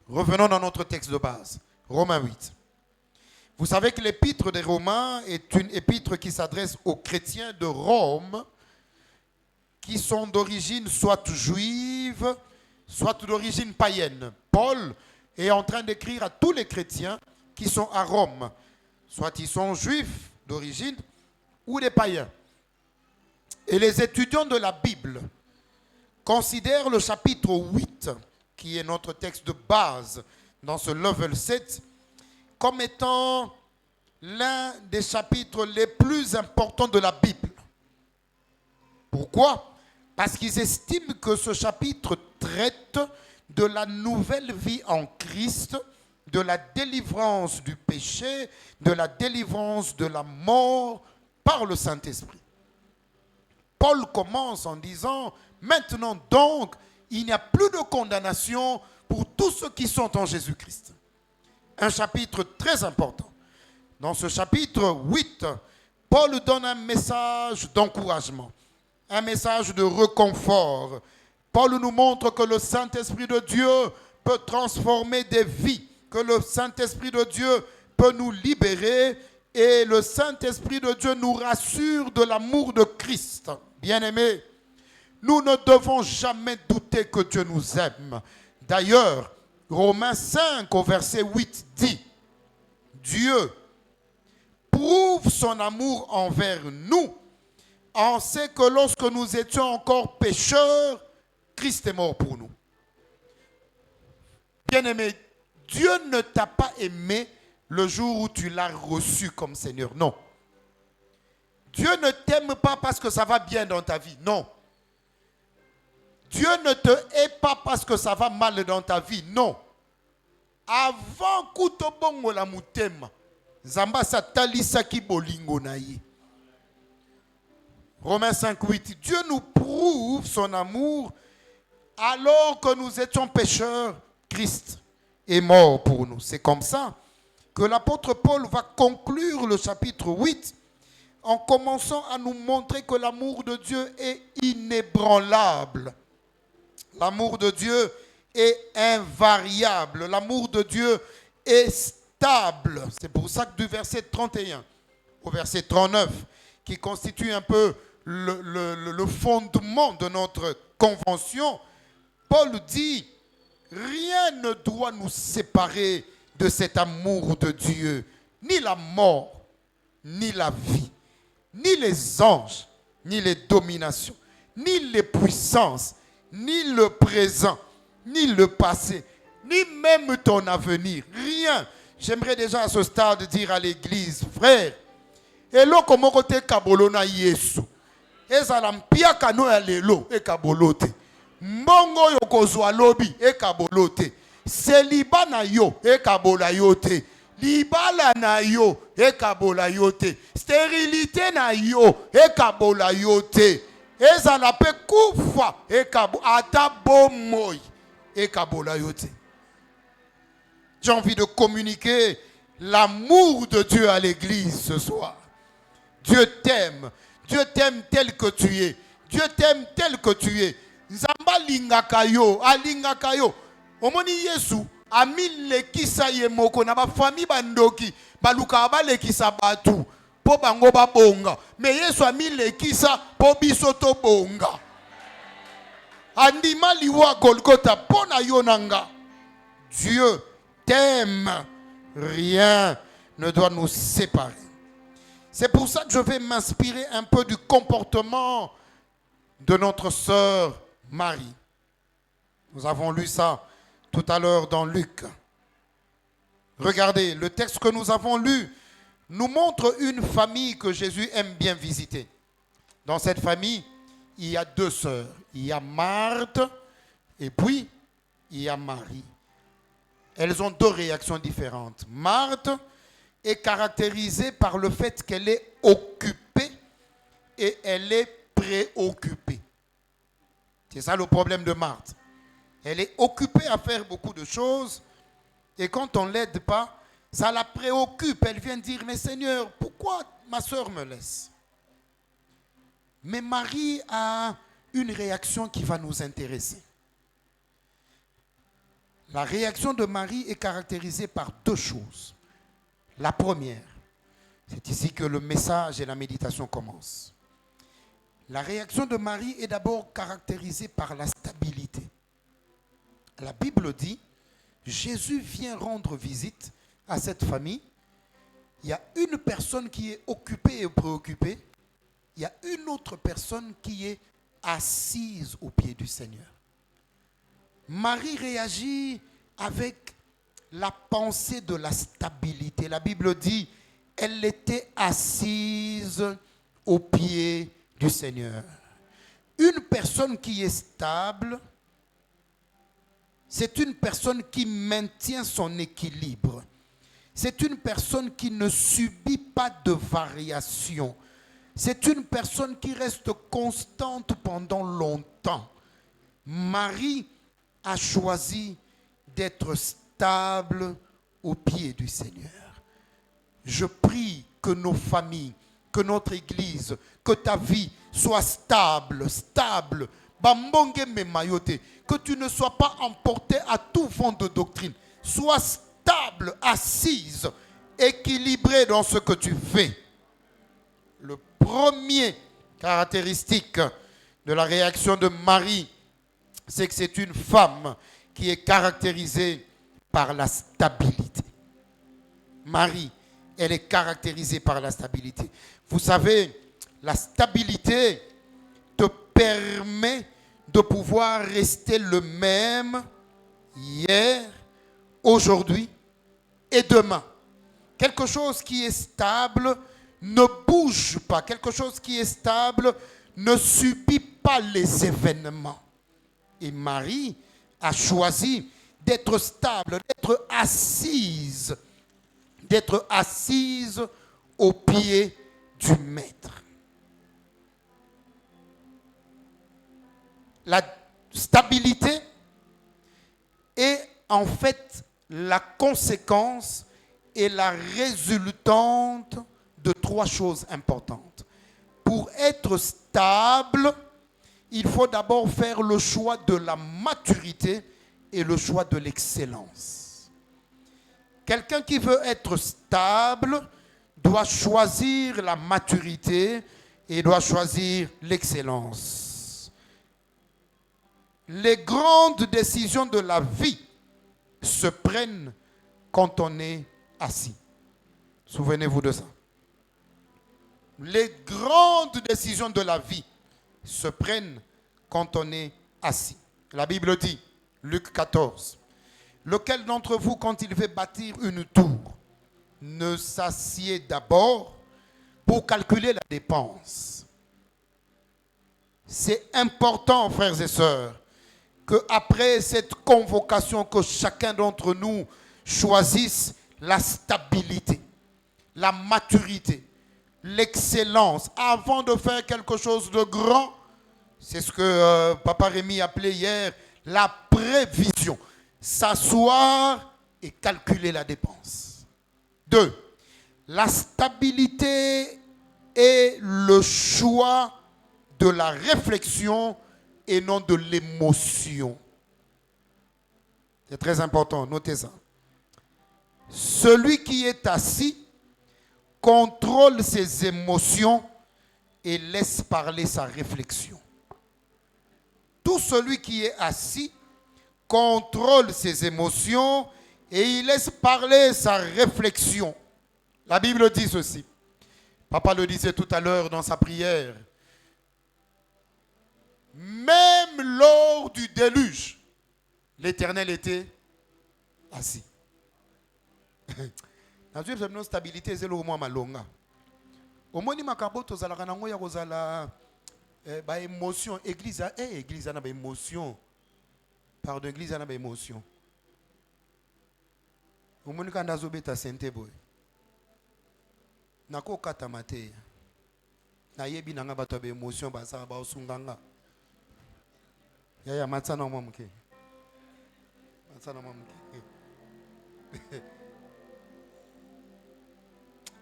Revenons dans notre texte de base, Romains 8. Vous savez que l'épître des Romains est une épître qui s'adresse aux chrétiens de Rome, qui sont d'origine soit juive, soit d'origine païenne. Paul est en train d'écrire à tous les chrétiens qui sont à Rome. soit ils sont juifs d'origine ou des païens. Et les étudiants de la Bible considèrent le chapitre 8, qui est notre texte de base dans ce level 7, comme étant l'un des chapitres les plus importants de la Bible. Pourquoi? Parce qu'ils estiment que ce chapitre traite de la nouvelle vie en Christ, de la délivrance du péché, de la délivrance de la mort par le Saint-Esprit. Paul commence en disant, maintenant donc, il n'y a plus de condamnation pour tous ceux qui sont en Jésus-Christ. Un chapitre très important. Dans ce chapitre 8, Paul donne un message d'encouragement, un message de réconfort. Paul nous montre que le Saint-Esprit de Dieu peut transformer des vies, que le Saint-Esprit de Dieu peut nous libérer et le Saint-Esprit de Dieu nous rassure de l'amour de Christ. Bien-aimés, nous ne devons jamais douter que Dieu nous aime. D'ailleurs, Romains 5 au verset 8 dit, Dieu prouve son amour envers nous en sait que lorsque nous étions encore pécheurs, Christ est mort pour nous. Bien-aimé, Dieu ne t'a pas aimé le jour où tu l'as reçu comme Seigneur. Non. Dieu ne t'aime pas parce que ça va bien dans ta vie. Non. Dieu ne te hait pas parce que ça va mal dans ta vie. Non. Avant kutobongo la mutema, Zamba satalisa ki bolingo na ye. Romains 5:8. Dieu nous prouve son amour alors que nous étions pécheurs. Christ est mort pour nous. C'est comme ça que l'apôtre Paul va conclure le chapitre 8 en commençant à nous montrer que l'amour de Dieu est inébranlable. L'amour de Dieu est invariable. L'amour de Dieu est stable. C'est pour ça que du verset 31 au verset 39, qui constitue un peu le fondement de notre convention, Paul dit, rien ne doit nous séparer de cet amour de Dieu, ni la mort, ni la vie, ni les anges, ni les dominations, ni les puissances, ni le présent, ni le passé, ni même ton avenir. Rien. J'aimerais déjà à ce stade dire à l'église, frère, elo komoko te kabolo na Yesu. Ezala mpia kano ya lelo e kabolo te. Mbongo yo kozwa lobi e kabolo te. Seliba na yo e kabola yo te. Libala na yo e kabola yo te. Stérilité na yo e kabola yo te. Ezala pe kufa e kabo ata bomoi e kabola yo te. J'ai envie de communiquer l'amour de Dieu à l'église ce soir. Dieu t'aime. Dieu t'aime tel que tu es. Dieu t'aime tel que tu es. Nzamba lingaka yo, alingaka yo. Omoni Yesu, ami lekisa ye moko na ba famille bandoki, baluka ba lekisa batu, po bango ba bonga. Mais Yesu ami lekisa po biso to bonga. Andima liwa Golgotha pona yo nanga. Dieu t'aime. Rien ne doit nous séparer. C'est pour ça que je vais m'inspirer un peu du comportement de notre sœur Marie. Nous avons lu ça tout à l'heure dans Luc. Regardez, le texte que nous avons lu nous montre une famille que Jésus aime bien visiter. Dans cette famille, il y a deux sœurs. Il y a Marthe et puis il y a Marie. Elles ont deux réactions différentes. Marthe est caractérisée par le fait qu'elle est occupée et elle est préoccupée. C'est ça le problème de Marthe. Elle est occupée à faire beaucoup de choses et quand on ne l'aide pas, ça la préoccupe. Elle vient dire, mais Seigneur, pourquoi ma soeur me laisse? Mais Marie a une réaction qui va nous intéresser. La réaction de Marie est caractérisée par deux choses. La première, c'est ici que le message et la méditation commencent. La réaction de Marie est d'abord caractérisée par la stabilité. La Bible dit, Jésus vient rendre visite à cette famille Il y a une personne qui est occupée et préoccupée. Il y a une autre personne qui est assise au pied du Seigneur. Marie réagit avec la pensée de la stabilité. La Bible dit, elle était assise au pied du Seigneur. Une personne qui est stable, c'est une personne qui maintient son équilibre. C'est une personne qui ne subit pas de variation. C'est une personne qui reste constante pendant longtemps. Marie a choisi d'être stable au pied du Seigneur. Je prie que nos familles, que notre église, que ta vie soit stable. Bambonge me mayote. Que tu ne sois pas emporté à tout vent de doctrine. Sois stable, assise, équilibrée dans ce que tu fais. Le premier caractéristique de la réaction de Marie, c'est que c'est une femme qui est caractérisée par la stabilité. Marie, elle est caractérisée par la stabilité. Vous savez, la stabilité te permet de pouvoir rester le même hier, aujourd'hui et demain. Quelque chose qui est stable ne bouge pas. Quelque chose qui est stable ne subit pas les événements. Et Marie a choisi d'être stable, d'être assise au pied du Maître. La stabilité est en fait la conséquence et la résultante de trois choses importantes. Pour être stable, il faut d'abord faire le choix de la maturité et le choix de l'excellence. Quelqu'un qui veut être stable doit choisir la maturité et doit choisir l'excellence. Les grandes décisions de la vie se prennent quand on est assis. Souvenez-vous de ça. Les grandes décisions de la vie se prennent quand on est assis. La Bible dit, Luc 14, lequel d'entre vous, quand il veut bâtir une tour, ne s'assied d'abord pour calculer la dépense? C'est important, frères et sœurs, qu'après cette convocation, que chacun d'entre nous choisisse la stabilité, la maturité, l'excellence, avant de faire quelque chose de grand. C'est ce que Papa Rémi appelait hier la prévision. S'asseoir et calculer la dépense. 2. La stabilité est le choix de la réflexion et non de l'émotion. C'est très important, notez ça. Celui qui est assis contrôle ses émotions et laisse parler sa réflexion. Tout celui qui est assis contrôle ses émotions et il laisse parler sa réflexion. La Bible dit ceci. Papa le disait tout à l'heure dans sa prière. Même lors du déluge, l'Éternel était assis. Nazo stabilité c'est le moment malonga. Omoni makaboto zalaka nango ya kozala ba émotion église église na ba émotion. Pardon, église na ba émotion. Omoni kanda zobeta sente boy. Nako kata mate. Na yebi nanga bato ba émotion ba sa ba osunganga. Ya matsana momuke. Matsana momuke.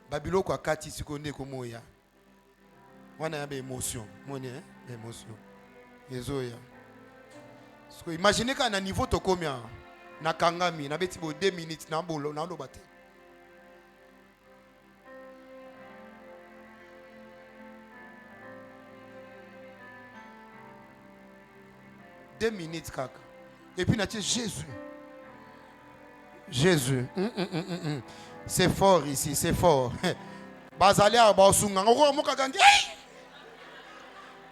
Babiloko akati sikonde komoya. Wana ya ba émotion. Moni émotion. Ezoya. Parce que imaginez qu'à un niveau to combien na kangami na beti bo 2 minutes na bolo na lo bate. Deux minutes kaka. Et puis na Jésus. Jésus. C'est fort ici, c'est fort. Bazali a basunga ngoko mokagangi.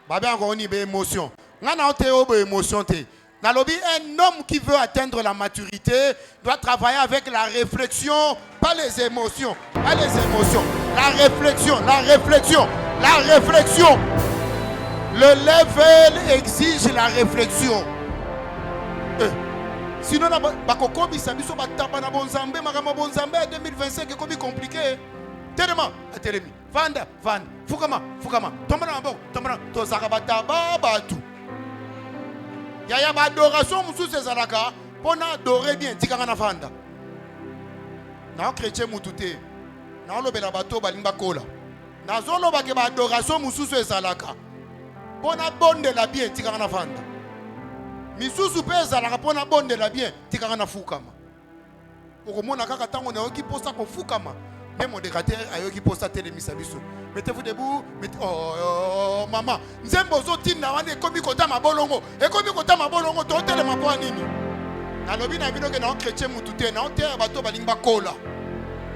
Babe encore ni émotion. Ngana ote émotion te. Nalobi, un homme qui veut atteindre la maturité doit travailler avec la réflexion, pas les émotions, pas les émotions. La réflexion, la réflexion, la réflexion. Le level exige la réflexion. Sinon, bakokobi sabiso batapa na bonzambe, makama bonzambe 2025 est compliqué. Tellement, télémi, vanda, vanda, fukama, tombana mabo, tombana, tozaka bataba batu. Yaya ba adoration musu sezalaka, pona adorer bien, tikanga na vanda. Na chrétien mutute, na lobela bato balimba kola. Na zolo ba ke ba adoration musu sezalaka. Pona bonde la bien, tikanga na vanda. Misusu pesa la rapona bonde la bien, tikanga na fukama. Okomona kaka tango na oki posta ko fukama. Même mon décataire a eu qui poste à télémisa biso. Mettez-vous debout. Oh maman. Nzembo zoti na wane komi kota mabolongo. E komi kota mabolongo to tele mapo nini. Na lobi na bino ke na chrétien mutute na terre bato balimba kola.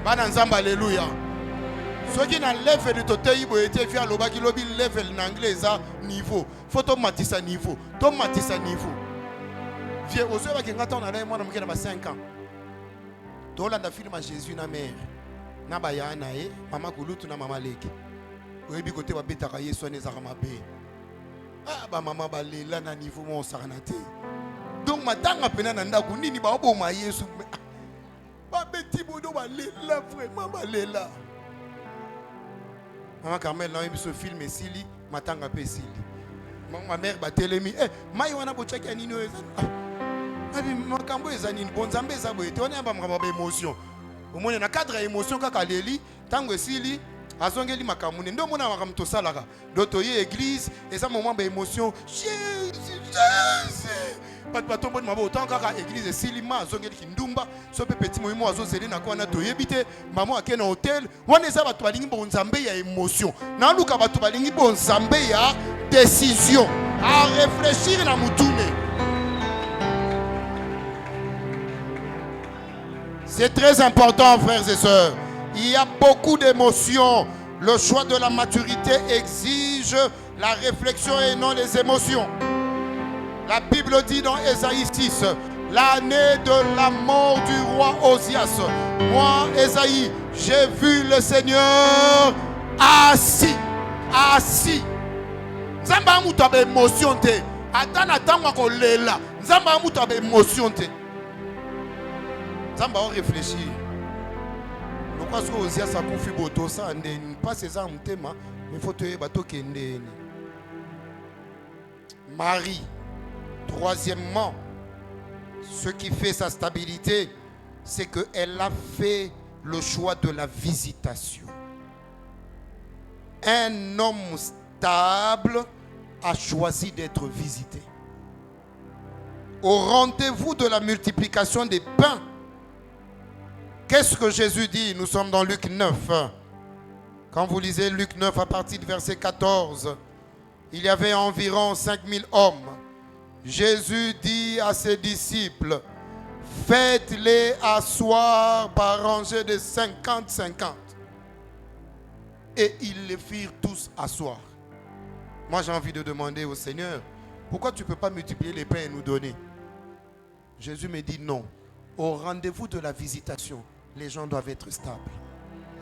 Bana nzamba alléluia. Soki na level de tote ibo ete fi aloba ki lobi level na anglais za niveau. Faut to matisa niveau. To matisa niveau. Vieux ozo ba ki ngata na moi na mukena ba 5 ans. Tolanda film à Jésus na mère. Na baya na ye mama kulutu na mama leki oyebi kote ba betaka yesu ane zaka mabe ba mama balela na niveau mo sakana te donc matanga pena na ndako nini ba oboma yesu ba beti bodo balela vraiment balela mama Carmel na yebi so film esili matanga pe esili ma mère ba telemi mai wana bochaki nini oyo abi makambo ezanini bonzambe eza boye te wana ba makambo ba émotion. Au moins, na cadre émotion kaka leli tango esili azongeli makamune ndo mona makamto salaka doto ye église et ça moment ba émotion pas tomber mabo autant kaka église esili ma azongeli kindumba so pe petit moimo azozeli na kwa na toyebite maman akena hôtel wana eza batu balingi bonzambe ya émotion na luka batu balingi bonzambe ya décision à réfléchir na mutune. C'est très important, frères et sœurs. Il y a beaucoup d'émotions. Le choix de la maturité exige la réflexion et non les émotions. La Bible dit dans Ésaïe 6, l'année de la mort du roi Osias. Moi, Ésaïe, j'ai vu le Seigneur assis. Assis. Nzamba muta be émotion te. Atana tangwa ko lela. Nzamba muta be émotion te. Zamba on réfléchit. Pourquoi est-ce que Osias a confié boto ça ndeni pas ces armes tema mais faut te bato kendeni. Marie. Troisièmement, ce qui fait sa stabilité, c'est qu'elle a fait le choix de la visitation. Un homme stable a choisi d'être visité. Au rendez-vous de la multiplication des pains, qu'est-ce que Jésus dit? Nous sommes dans Luc 9. Quand vous lisez Luc 9 à partir du verset 14, il y avait environ 5000 hommes. Jésus dit à ses disciples, faites-les asseoir par rangée de 50-50. Et ils les firent tous asseoir. Moi j'ai envie de demander au Seigneur, pourquoi tu ne peux pas multiplier les pains et nous donner? Jésus me dit non. Au rendez-vous de la visitation, les gens doivent être stables.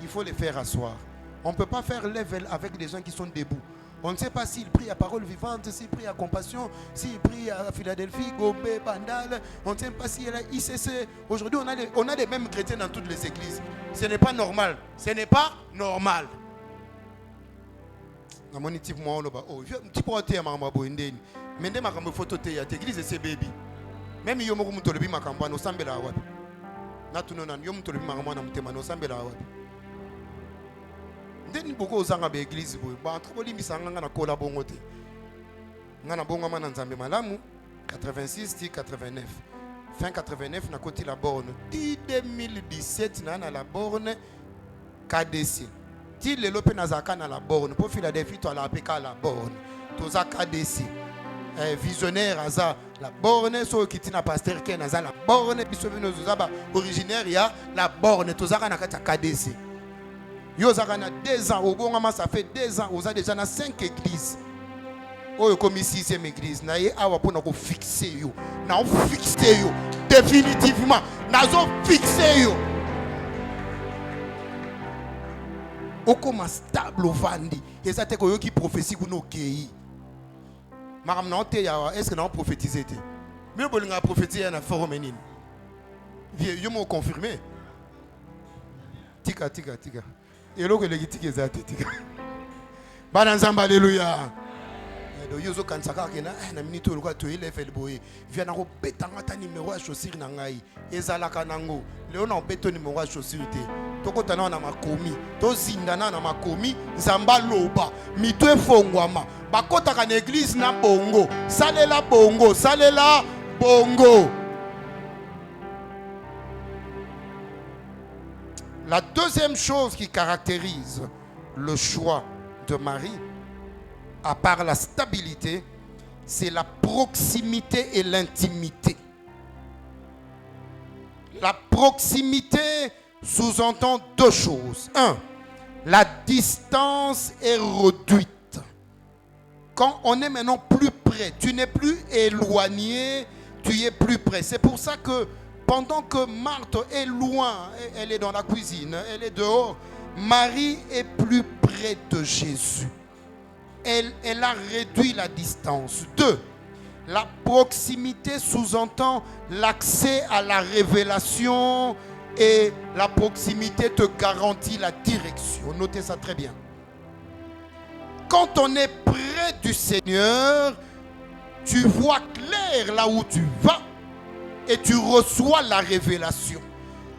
Il faut les faire asseoir. On ne peut pas faire level avec des gens qui sont debout. On ne sait pas s'il prie à parole vivante, s'il prie à compassion, s'il prie à Philadelphie, Gobé, Bandal. On ne sait pas s'il est à ICC. Aujourd'hui, on a les mêmes chrétiens dans toutes les églises. Ce n'est pas normal. Ce n'est pas normal. Même si je ndeni boko ozanga ba église boye ba traboli misanga na kola bongo te ngana bongo mana nzambe malamu 86 ti 89 fin 89 na koti la borne ti 2017 na la borne KDC ti lelo pe nazaka na la borne po Philadelphie to la peka la borne to za KDC visionnaire aza la borne so kitina pasteur Ken aza la borne biso bino zaba originaire ya la borne tozaka na kata KDC yo zaka na 2 ans obongama ça fait 2 ans oza déjà na 5 églises oyo comme 6e église na ye awa pona ko fixer yo na fixer yo définitivement nazo fixer yo okoma stable ovandi ezate ko yo ki prophétie kuno kei Maram na te ya est-ce que na prophétiser te mais bolinga prophétiser na forum nini vieux yo mo confirmer tika eloko legitiki ezate tika bana nzamba alléluia do yozo kansaka kena na minute olukwa to ile fel boye vient na ko betanga ta numéro ya chaussure na ngai ezalaka nango leo na beto numéro ya chaussure te tokotana na makomi tozindana na makomi nzamba loba mito efongwama bakotaka na église na bongo salela bongo La deuxième chose qui caractérise le choix de Marie, à part la stabilité, c'est la proximité et l'intimité. La proximité sous-entend 2 choses. 1, la distance est réduite. Quand on est maintenant plus près, tu n'es plus éloigné, tu es plus près. C'est pour ça que pendant que Marthe est loin, elle est dans la cuisine, elle est dehors, Marie est plus près de Jésus. Elle a réduit la distance. 2, la proximité sous-entend l'accès à la révélation et la proximité te garantit la direction. Notez ça très bien. Quand on est près du Seigneur, tu vois clair là où tu vas et tu reçois la révélation.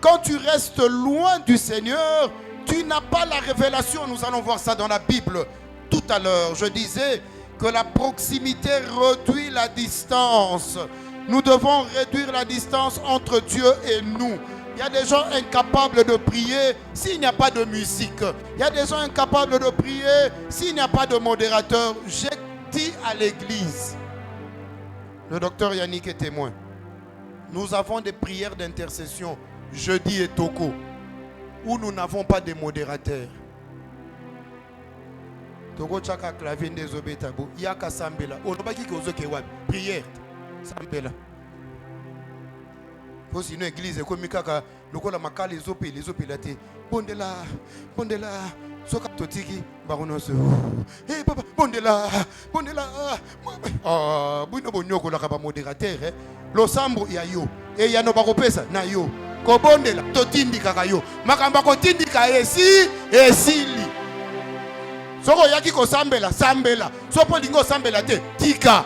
Quand tu restes loin du Seigneur, tu n'as pas la révélation. Nous allons voir ça dans la Bible. Tout à l'heure, je disais que la proximité réduit la distance. Nous devons réduire la distance entre Dieu et nous. Il y a des gens incapables de prier s'il n'y a pas de musique. Il y a des gens incapables de prier s'il n'y a pas de modérateur. J'ai dit à l'église, le docteur Yannick est témoin, nous avons des prières d'intercession jeudi et toko où nous n'avons pas de modérateur. Toko chaka clavier des obétabo. Yaka sambela. Onobaki kozo kewa. Prière. Sambela. Pour sinon église comme kaka lokola makala les opélate. Bondela. Soka totiki baronos. Eh papa bondela. Ah, buno bonyoko la kaba modérateur eh. Lo sambo ya yo. Et ya no bakopesa na yo. Ko bondela totindi kaka yo. Makamba ko tindika esili. Soko yaki ko sambela sopo lingo sambela te tika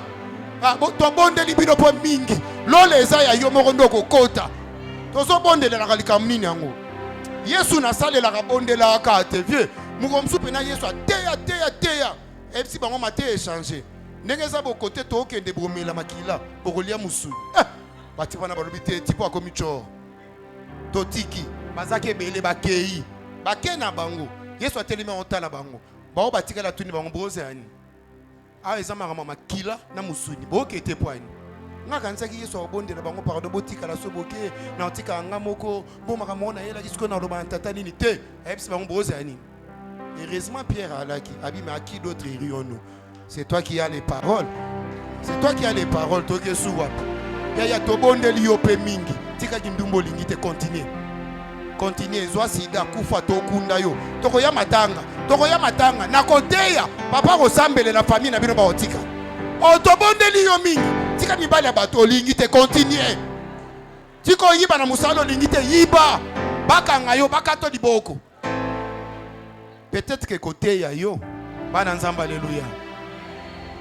to bondeli bino po mingi lole eza ya yo moko ndoko kota to so bondela la kalika mnini yango Yesu na salela ka bondela ka te vieux muko msupe na Yesu teya et si bango mate échanger ndenge za bo côté to okende bromela makila okolia musu bati bana balobi te tipo akomi cho to tiki bazake bele bakei bakena bango Yesu atelema otala bango bao batika la tuni bango boze ani a ezama mama makila na musuni boke ete poani ngaka nsaki Yesu abondela bango pardon botika la soboke na otika ngamoko bo makamona yela kisko na loba ntata nini te ebisi bango boze ani. Heureusement Pierre alaki abi mais à qui d'autre irions-nous? C'est toi qui as les paroles. C'est toi qui as les paroles toke suwa ya to bondeli yo pe mingi tika kindumbo lingi te continuer zwa sida kufa to kunda yo tokoya matanga na koteya papa ko sambele la famille na bino ba otika otobondeli yo mingi tika mibali ya bato lingi te continuer tiko yiba na musalo lingi te yiba bakanga yo bakato liboko peut-être que koteya yo bana nzamba alléluia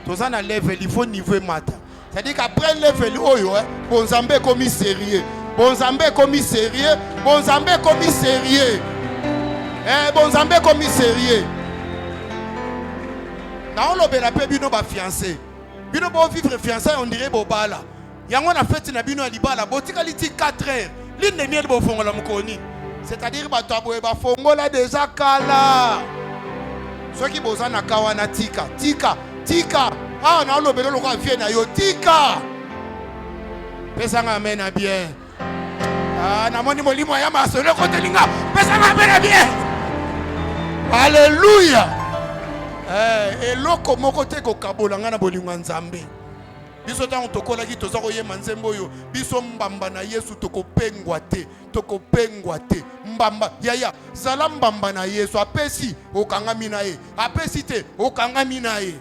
tozana level il faut niveau mata c'est-à-dire qu'après level oyo bon nzambe komi sérieux Bonzambe commis sérieux. Bonzambe commis sérieux. Na on lobela pe bino ba fiancé. Bino bo vivre fiancé on dirait bobala. Yango na fête na bino alibala botika liti 4 heures. L'une miel bo fongola mukoni. C'est-à-dire ba tabo ba fongola déjà kala. Ceux qui bozana kawana tika. Ah, non, le bélo, le vient à Yotika. Pesanga amen à bien. Ah, namoni molimo ya masolo côté linga. Pesanga amen à bien. Alléluia. Et loko moko te ko kabolanga na bolingo nzambe. Biso ta ontokola ki toza koyema nzembo oyo. Biso mbamba na Yesu tokopengwa te. Tokopengwa te. Mbamba yaya zala mbamba na Yesu apesi okangami na ye. Apesi te okangami na ye.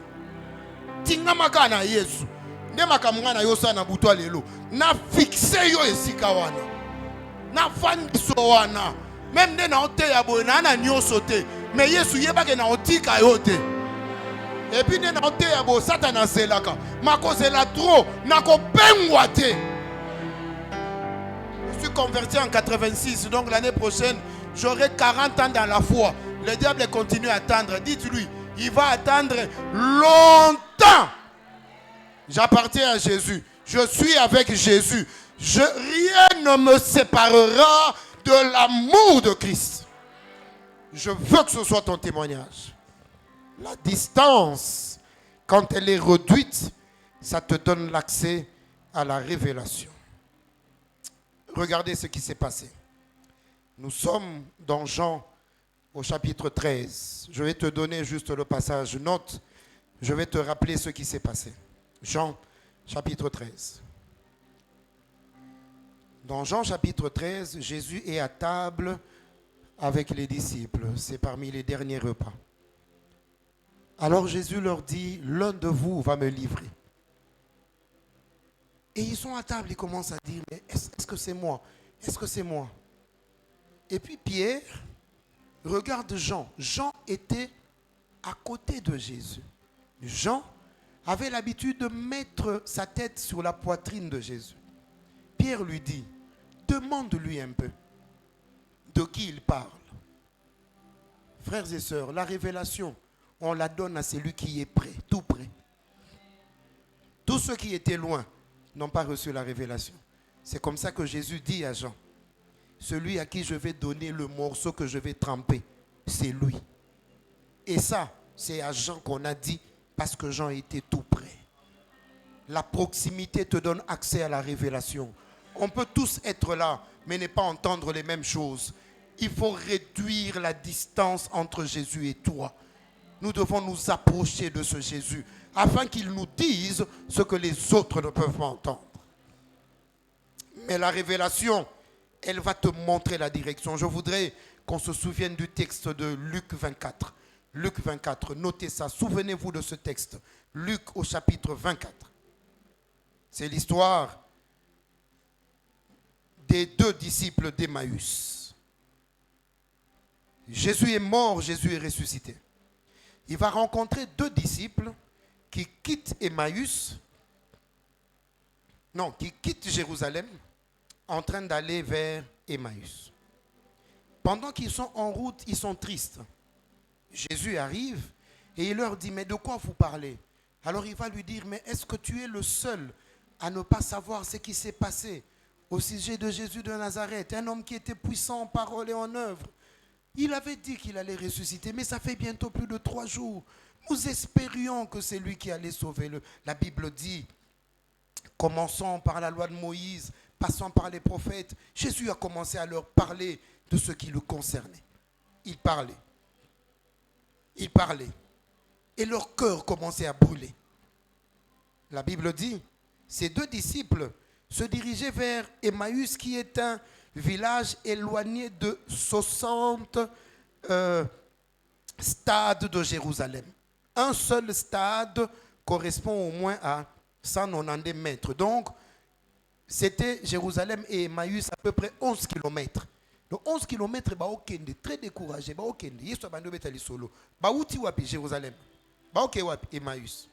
Tinga maka na Yesu. Nde makamwa na yo sana butwa lelo. Na fixe yo esika wana. Na fandiso wana. Même nde na ote ya boye na nyonso te. Mais Yesu yebake na otika yo te. Et puis nde na ote ya boye Satan zelaka. Makozela trop nako pengwa te. Je suis converti en 86, donc l'année prochaine, j'aurai 40 ans dans la foi. Le diable continue à attendre. Dites-lui, il va attendre longtemps. J'appartiens à Jésus. Je suis avec Jésus. Rien ne me séparera de l'amour de Christ. Je veux que ce soit ton témoignage. La distance, quand elle est réduite, ça te donne l'accès à la révélation. Regardez ce qui s'est passé. Nous sommes dans Jean au chapitre 13. Je vais te donner juste le passage. Note, je vais te rappeler ce qui s'est passé. Jean chapitre 13. Dans Jean chapitre 13, Jésus est à table avec les disciples. C'est parmi les derniers repas. Alors Jésus leur dit, l'un de vous va me livrer. Et ils sont à table, ils commencent à dire, mais est-ce que c'est moi? Est-ce que c'est moi? Et puis Pierre regarde Jean. Jean était à côté de Jésus. Jean avait l'habitude de mettre sa tête sur la poitrine de Jésus. Pierre lui dit, demande-lui un peu de qui il parle. Frères et sœurs, la révélation, on la donne à celui qui est près, tout près. Tous ceux qui étaient loin n'ont pas reçu la révélation. C'est comme ça que Jésus dit à Jean, celui à qui je vais donner le morceau que je vais tremper, c'est lui. Et ça, c'est à Jean qu'on a dit, parce que Jean était tout près. La proximité te donne accès à la révélation. On peut tous être là, mais ne pas entendre les mêmes choses. Il faut réduire la distance entre Jésus et toi. Nous devons nous approcher de ce Jésus afin qu'il nous dise ce que les autres ne peuvent pas entendre. Mais la révélation, elle va te montrer la direction. Je voudrais qu'on se souvienne du texte de Luc 24. Luc 24, notez ça, souvenez-vous de ce texte. Luc au chapitre 24. C'est l'histoire des deux disciples d'Emmaüs. Jésus est mort, Jésus est ressuscité. Il va rencontrer deux disciples qui quittent Emmaüs, qui quittent Jérusalem en train d'aller vers Emmaüs. Pendant qu'ils sont en route, ils sont tristes. Jésus arrive et il leur dit, mais de quoi vous parlez? Alors il va lui dire, mais est-ce que tu es le seul à ne pas savoir ce qui s'est passé au sujet de Jésus de Nazareth, un homme qui était puissant en parole et en œuvre? Il avait dit qu'il allait ressusciter, mais ça fait bientôt plus de 3 jours. Nous espérions que c'est lui qui allait sauver la Bible dit, commençons par la loi de Moïse, passons par les prophètes. Jésus a commencé à leur parler de ce qui le concernait. Il parlait. Et leur cœur commençait à brûler. La Bible dit, ces deux disciples se dirigeaient vers Emmaüs, qui est un village éloigné de 60 stades de Jérusalem. Un seul stade correspond au moins à 190 mètres. Donc, c'était Jérusalem et Emmaüs à peu près 11 kilomètres. Donc 11 km, très découragé. Jérusalem. Emmaüs.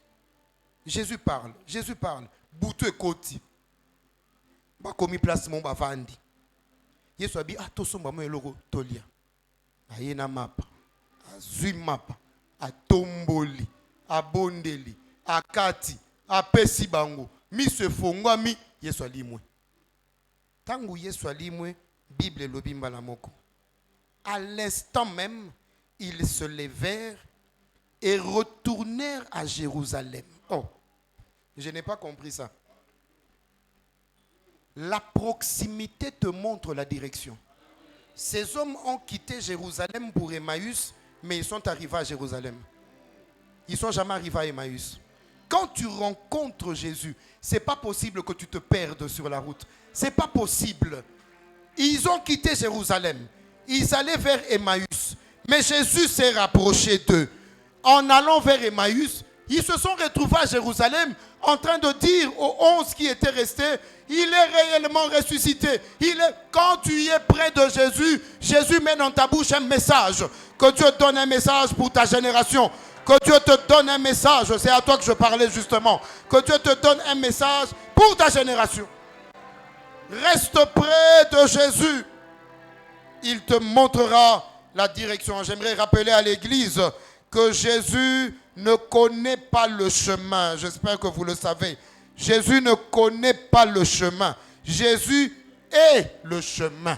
Jésus parle. Boutou et Koti. Bakomi place mon bavandi. Yesu abi atosomba mo eloko tolia. Ayena mapa. Azui mapa. Atomboli. Abondeli. Akati. Apesi bango. Mi se fongwa mi Yesu alimwe. Tangu Yesu alimwe, Bible lobimba la moko. À l'instant même, ils se levèrent et retournèrent à Jérusalem. Oh, Je n'ai pas compris ça. La proximité te montre la direction. Ces hommes ont quitté Jérusalem pour Emmaüs, mais ils sont arrivés à Jérusalem. Ils ne sont jamais arrivés à Emmaüs. Quand tu rencontres Jésus, ce n'est pas possible que tu te perdes sur la route. Ce n'est pas possible. Ils ont quitté Jérusalem. Ils allaient vers Emmaüs. Mais Jésus s'est rapproché d'eux. En allant vers Emmaüs, ils se sont retrouvés à Jérusalem en train de dire aux 11 qui étaient restés, il est réellement ressuscité. Quand tu es près de Jésus, Jésus met dans ta bouche un message. Que Dieu donne un message pour ta génération. Que Dieu te donne un message. C'est à toi que je parlais justement. Que Dieu te donne un message pour ta génération. Reste près de Jésus. Il te montrera la direction. J'aimerais rappeler à l'église que Jésus ne connaît pas le chemin. J'espère que vous le savez. Jésus ne connaît pas le chemin. Jésus est le chemin.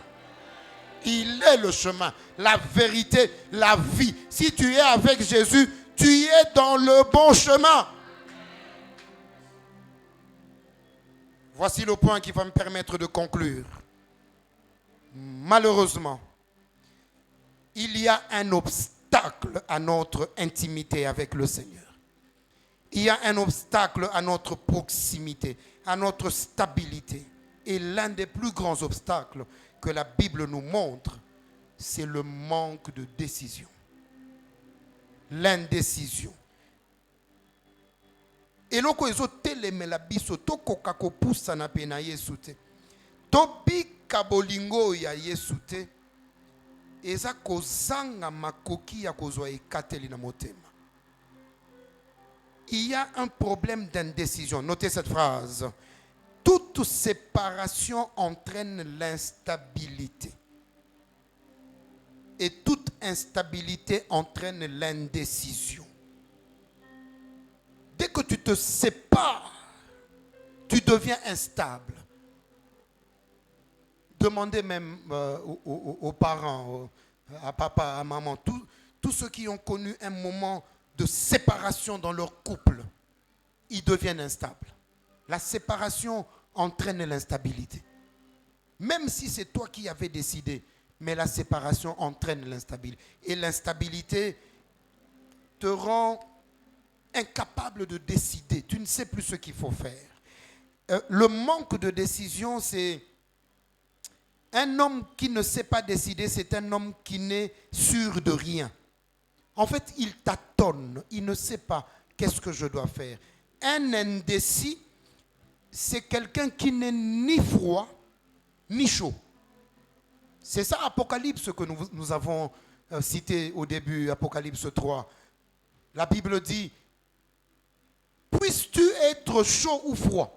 Il est le chemin, la vérité, la vie. Si tu es avec Jésus, tu es dans le bon chemin. Voici le point qui va me permettre de conclure. Malheureusement, il y a un obstacle à notre intimité avec le Seigneur. Il y a un obstacle à notre proximité, à notre stabilité. Et l'un des plus grands obstacles que la Bible nous montre, c'est le manque de décision. L'indécision. Et loko ezotelemela biso tokoka kopusa na pe na Yesu te. Tobika bolingo ya Yesu te. Eza kozanga makoki ya kozwa ekateli na motema. Il y a un problème d'indécision. Notez cette phrase. Toute séparation entraîne l'instabilité. Et toute instabilité entraîne l'indécision. Dès que tu te sépares, tu deviens instable. Demandez même aux parents, à papa, à maman, tous ceux qui ont connu un moment de séparation dans leur couple, ils deviennent instables. La séparation entraîne l'instabilité. Même si c'est toi qui avais décidé, mais la séparation entraîne l'instabilité. Et l'instabilité te rend incapable de décider. Tu ne sais plus ce qu'il faut faire. Le manque de décision, c'est un homme qui ne sait pas décider, c'est un homme qui n'est sûr de rien. En fait, il tâtonne, il ne sait pas qu'est-ce que je dois faire. Un indécis, c'est quelqu'un qui n'est ni froid, ni chaud. C'est ça Apocalypse que nous avons cité au début, Apocalypse 3. La Bible dit, puisses-tu être chaud ou froid?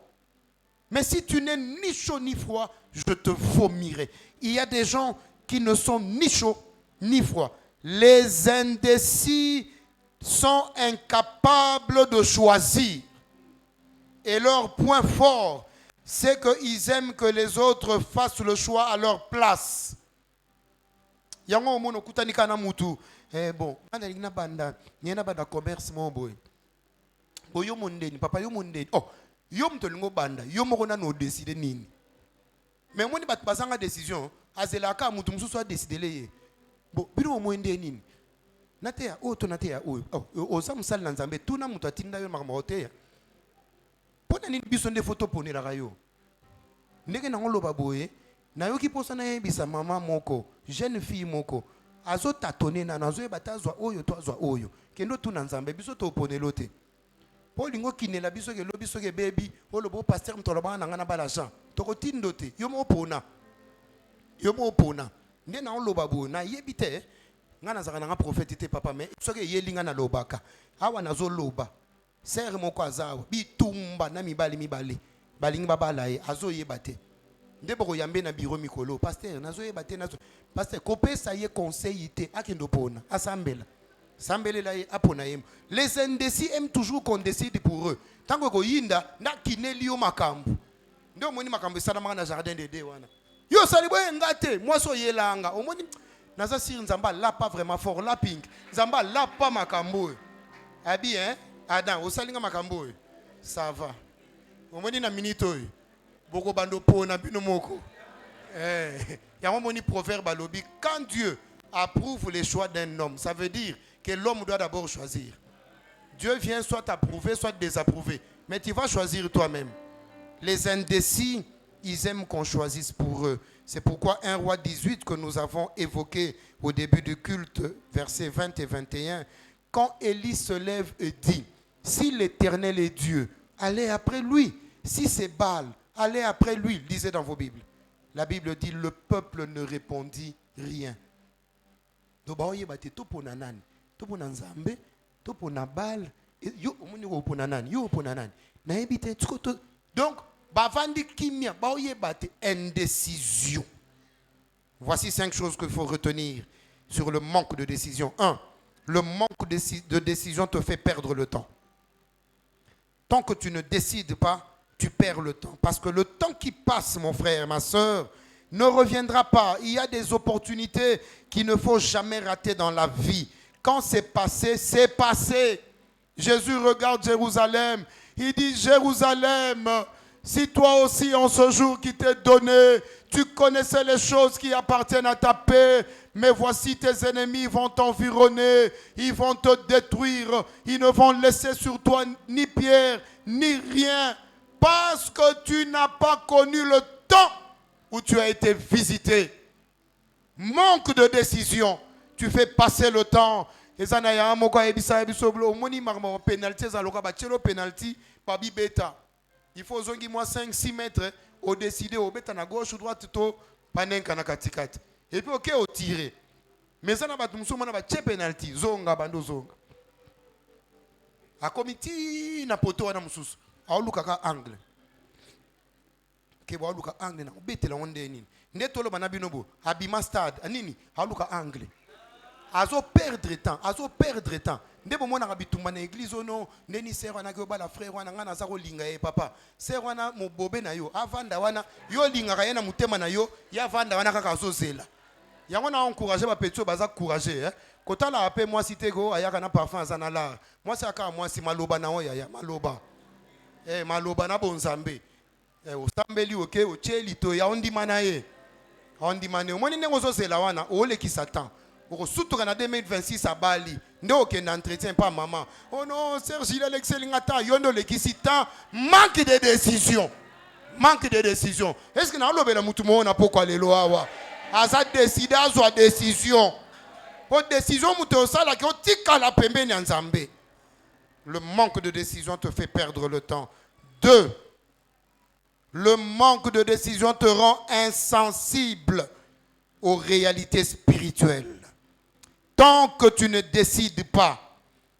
Mais si tu n'es ni chaud ni froid, je te vomirai. Il y a des gens qui ne sont ni chauds ni froids. Les indécis sont incapables de choisir. Et leur point fort, c'est qu'ils aiment que les autres fassent le choix à leur place. Yango mono kutani kana mutu. Bon, ana lingna banda, nyena banda commerce mo boy. Bo yo mondeni, papa yo mondeni. Oh, yo mtolingo banda, yo moko na no décider nini. Mais moi ni bat basanga décision, azelaka mutu mususu a décider leye. Bon, bino mo ndeni nini. Natea, oh to natea, oh, oza musali na Nzambe, tuna mutu atinda yo makambote. Pona nini biso nde photo ponela rayo. Ndenge na ngoloba boye, na yo ki posa na yebisa mama moko, jeune fille moko, azo tatone na nazo yebata zwa oyo to azwa oyo. Kendo tuna Nzambe biso to ponelo te. Po lingo kinela biso ke lo biso ke baby, o lo bo pasteur mtoloba na ngana bala Jean. Toko tindo te, yo mo pona. Yo mo pona. Nde na ngoloba boye na yebite, ngana zaka na prophète te papa mais soke yelinga na lobaka. Awa nazo loba. Serre moko azawa bitumba na mibali balingi babala ye azo yebate ndebo yambe na biro mikolo pasteur nazo yebate nazo pasteur kopesa ye conseil te akendo pona asambela sambelela ye apona yem. Les indécis aiment toujours qu'on décide pour eux. Tant que yinda na kineli yo makambu ndo moni makambu salama na jardin de Dieu wana yo sali boye ngate moi so yelanga omoni naza sir Nzamba là pas vraiment fort la pink Nzamba là pas makambu abi hein Adam, au salinga makambo, ça va. omoni na minute oyo boko bando po na bino moko y a un proverbe à l'obi, quand Dieu approuve les choix d'un homme, ça veut dire que l'homme doit d'abord choisir. Dieu vient soit approuver, soit désapprouver. Mais tu vas choisir toi-même. Les indécis, ils aiment qu'on choisisse pour eux. C'est pourquoi 1 Roi 18 que nous avons évoqué au début du culte, versets 20 et 21, quand Élie se lève et dit, si l'Éternel est Dieu, allez après lui. Si c'est Baal, allez après lui. Lisez dans vos Bibles. La Bible dit, le peuple ne répondit rien. Donc, indécision. Voici 5 choses qu'il faut retenir sur le manque de décision. 1. Le manque de décision te fait perdre le temps. Tant que tu ne décides pas, tu perds le temps. Parce que le temps qui passe, mon frère, ma soeur, ne reviendra pas. Il y a des opportunités qu'il ne faut jamais rater dans la vie. Quand c'est passé, c'est passé. Jésus regarde Jérusalem. Il dit, Jérusalem, si toi aussi en ce jour qui t'est donné, tu connaissais les choses qui appartiennent à ta paix, mais voici tes ennemis vont t'environner, ils vont te détruire, ils ne vont laisser sur toi ni pierre, ni rien, parce que tu n'as pas connu le temps où tu as été visité. Manque de décision, tu fais passer le temps. Il faut 5-6 mètres au décider au bêta à gauche ou droite tout panenka na katikati. Et puis ok au tirer. Mais ça n'a pas tout monde na ba penalty zonga bando zonga. A comité na poto wana mususu. A luka ka angle. Ke ba luka angle na betela wonde nini. Ndetolo bana binobo abima stade anini a luka angle. Azo perdre temps. Ndebo mona kabitumba na église ono ndeni sœur wana ko bala frère wana ngana za ko linga e papa sœur wana mobobe na yo avanda wana yo linga ka yena mutema na yo ya vanda wana kaka azozela yango na encourager ba petio baza courager kotala ape moi cité ko ayaka na parfum azana la moi c'est aka moi si maloba na o ya maloba maloba na bonzambe o sambeli oke o cheli to ya ondima na ye ondima ne moni nengo zozela wana o le ki satan. Surtout en 2026 à Bali, nous qui n'entretient pas maman. Oh non, Serge, il a l'excellent yondo le kisita, manque de décision. Est-ce que nous avons le mouton na pourquoi les lois asa décider à décision. Pour décision mouton ça la qui tika la pembe nyanzambe. Le manque de décision te fait perdre le temps. 2. Le manque de décision te rend insensible aux réalités spirituelles. Tant que tu ne décides pas,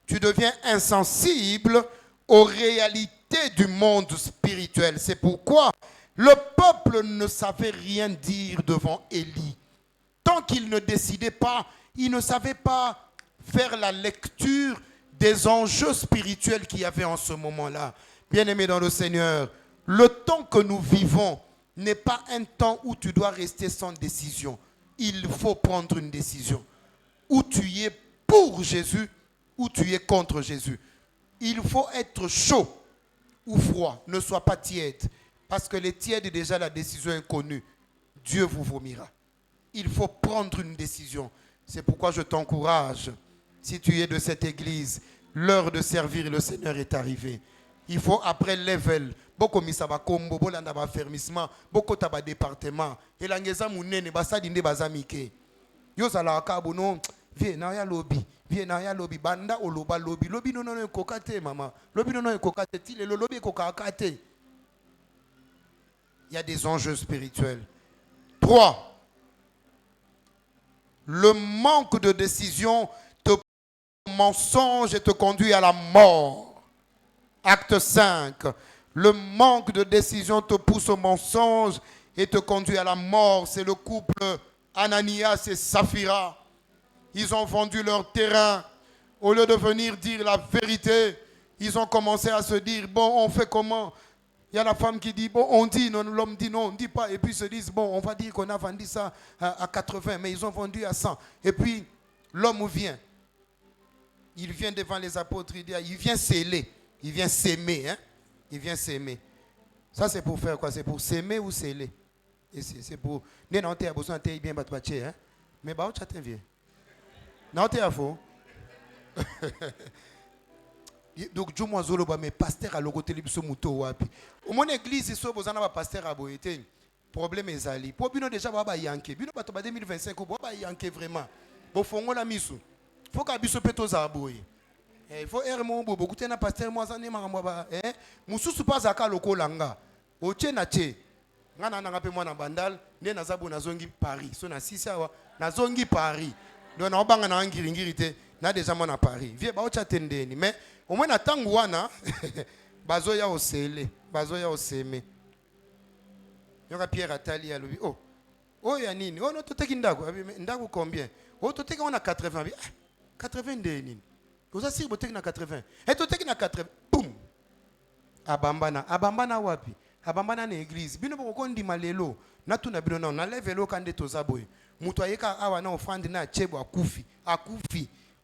tu deviens insensible aux réalités du monde spirituel. C'est pourquoi le peuple ne savait rien dire devant Élie. Tant qu'il ne décidait pas, il ne savait pas faire la lecture des enjeux spirituels qu'il y avait en ce moment-là. Bien-aimé dans le Seigneur, le temps que nous vivons n'est pas un temps où tu dois rester sans décision. Il faut prendre une décision. Où tu es pour Jésus, ou tu es contre Jésus. Il faut être chaud ou froid. Ne sois pas tiède. Parce que les tièdes, déjà la décision est connue. Dieu vous vomira. Il faut prendre une décision. C'est pourquoi je t'encourage. Si tu es de cette église, l'heure de servir le Seigneur est arrivée. Il faut après level. Beaucoup misaba kombo, bolanda ba fermissement, beaucoup taba département. Et l'angeza mounene basa dinde bazamike. Yo sala akabono. Viens na lobby banda oloba lobby non kokate maman lobby non kokate ti le lobby kokakate. Il y a des enjeux spirituels. 3. Le manque de décision te mensonge et te conduit à la mort. Acte 5. Le manque de décision te pousse au mensonge et te conduit à la mort. C'est le couple Ananias et Saphira. Ils ont vendu leur terrain. Au lieu de venir dire la vérité, ils ont commencé à se dire, bon, on fait comment? Il y a la femme qui dit, bon, on dit, non, l'homme dit non, on ne dit pas. Et puis ils se disent, bon, on va dire qu'on a vendu ça à 80, mais ils ont vendu à 100. Et puis l'homme vient. Il vient devant les apôtres, il vient sceller, il vient s'aimer. Il vient s'aimer. Ça, c'est pour faire quoi? C'est pour s'aimer ou sceller? Et c'est pour... Non, tu as besoin de bien battre, hein? Mais bah, tu as vieux. Non, tu as faux. Donc, je suis mais pasteur à l'ogoté libiso muto wapi. Au mon église, il faut besoin d'un pasteur à boyete. Problème est ali. Pour bino déjà baba yanké. Bino bato ba 2025 ko baba yanké vraiment. Bo fongo la misu. Faut ka biso peto za boye. Il faut erre mon bobo. Écoutez na pasteur moi zane makambo ba eh. Mususu pas aka lokola nga. Oche na che. Ngana nanga pe moi na bandal, ne na zabu na zongi Paris. So na 6 awa na zongi Paris. Donc na obanga na ngiri te. Na déjà moi na Paris. Vie ba ocha tendeni mais au moins natangu wana bazoya osele, bazoya oseme. Yoka Pierre Atali alobi oh ya nini? Oh no toteki ndako, ndako combien? Oh toteki on a 80. 80 de nini? Vous assire boteki na 80. Et toteki na 80. Boum. Abambana wapi? Abambana na église. Bino boko ndima lelo. Na tuna bino na levelo kande tozaboy. Mutu ayeka awa na offrande na chebo akufi.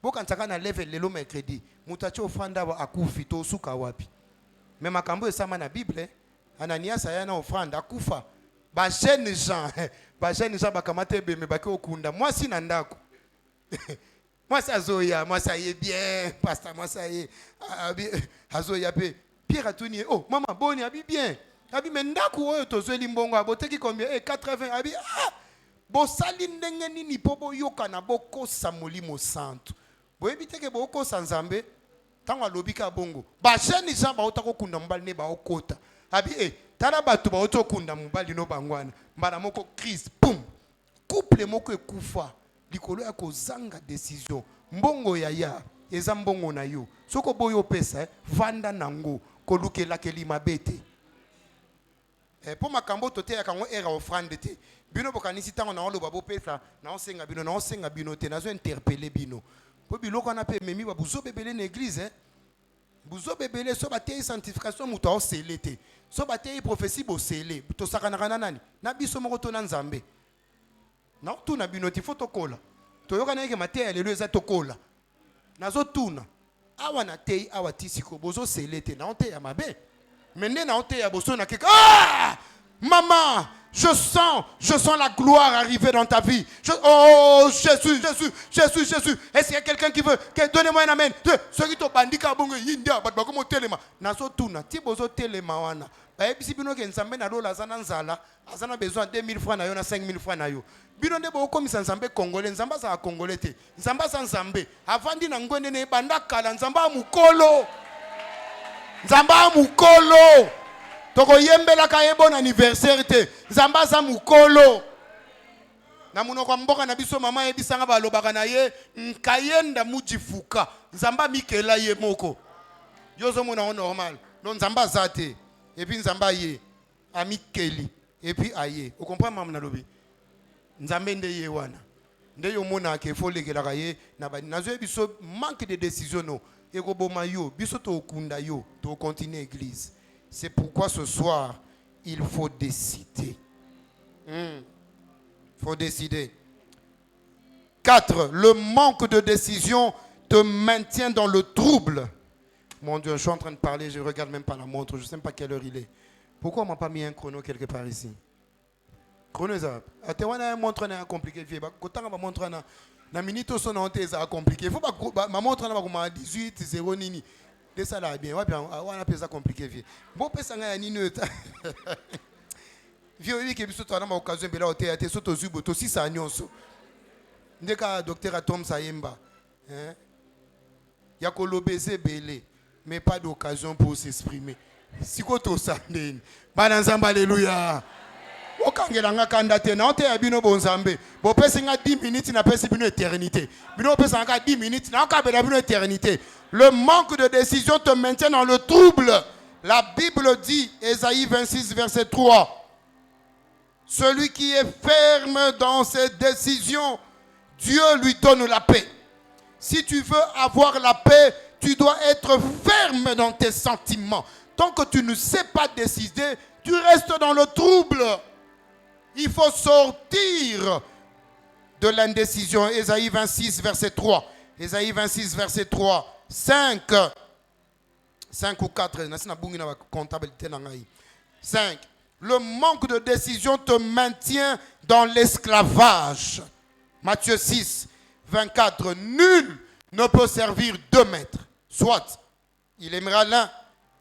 Boka ntaka na level lelo mercredi. Mutacho offrande wa akufi to suka wapi. Mais makambo esama na Bible, Ananias aya na offrande akufa. Ba jeune Jean bakamate be me baki okunda. Moi si na ndako. Moi ça zoya, moi ça y est bien, pasteur moi ça y est. Azoya pe Pierre atuni oh maman boni abi bien. Abi me ndako oyo tozweli mbongo aboteki combien 80 abi bo sali ndenge nini po boyoka na bokosa molimo santo. Boyebi teke bokosa nzambe tango alobika bongo. Ba jeune Jean ba otako kunda mbali ne ba okota. Abi tala batu ba otokunda mbali no bangwana. Mbala moko crise boum. Couple moko ekufa. Likolo ya kozanga décision. Mbongo ya eza mbongo na yo. Soko boyo pesa vanda nango kolukela kelima bete. Po makambo tote ya kango era offrande te. Bino bokanisi tango na oloba bo pesa na osenga bino te nazo interpeller bino. Po biloko na pe memi ba buzo bebele na église buzo bebele so ba te sanctification muto o selete. So ba te prophétie bo sele. To sakana nani? Na biso moko to na nzambe. Non, tout na bino ti photo kola. To yoka na yeke matea lelo eza to kola. Nazo tuna. Awa na tei awa tisiko bozo selete na onte ya mabe. Mende na onte ya boso na keka. Ah! Maman, je sens la gloire arriver dans ta vie. Oh Jésus. Est-ce qu'il y a quelqu'un qui veut donnez-moi un amen. Ceux qui t'ont bandika bongo yindia bat bakomo telema. Nazo tuna ti bozo telema wana. Ba ebisi bino ke nzambe na lola azana nzala, azana besoin 2000 francs na yo na 5000 francs na yo. Bino nde bo komisa nzambe congolais, nzamba za congolais te. Nzamba za nzambe. Avandi na ngwende ne banda kala nzamba mukolo. Nzamba mukolo. Toko yembela ka ye bon anniversaire te. Nzamba za mukolo. Na munoko mboka na biso mama ebisanga balobaka na ye nkayenda mujifuka. Nzamba mikela ye moko. Yozo mona normal. Non nzamba zate. Et puis nzamba ye amikeli. Et puis aye. Vous comprenez maman na lobi? Nzambe nde ye wana. Nde yo mona ke fo lekelaka ye na ba nazo biso manque de décision no. Et ko boma yo biso to okunda yo to continuer église. C'est pourquoi ce soir il faut décider. Faut décider. 4. Le manque de décision te maintient dans le trouble. Mon Dieu, je suis en train de parler, je ne regarde même pas la montre, je ne sais même pas quelle heure il est. Pourquoi on ne m'a pas mis un chrono quelque part ici? Chrono, ça. Une montre compliqué. Quand on a montre na minute au son compliqué. Il faut pas ma montre na 18 0 nini. De ça là bien. Ouais bien, on a ça compliqué. Bon pesa nga nini. Vieux oui que biso to na occasion bela hotel te soto zubo to si sa nyonso. Ndeka docteur Tom Sayemba. Hein? Ya ko lobeze belé. Mais pas d'occasion pour s'exprimer. Si koto sandeni. Bana nzamba alléluia. Okangela nga kandate na onte ya bino bonzambe. Bo pesa nga 10 minutes na pesa bino éternité. Bino pesa nga 10 minutes na okabela bino éternité. Le manque de décision te maintient dans le trouble. La Bible dit, Ésaïe 26 verset 3. Celui qui est ferme dans ses décisions, Dieu lui donne la paix. Si tu veux avoir la paix, tu dois être ferme dans tes sentiments. Tant que tu ne sais pas décider, tu restes dans le trouble. Il faut sortir de l'indécision. Ésaïe 26, verset 3. Ésaïe 26, verset 3. 5 ou 4. 5. Le manque de décision te maintient dans l'esclavage. Matthieu 6, 24. Nul ne peut servir 2 maîtres. Soit il aimera l'un,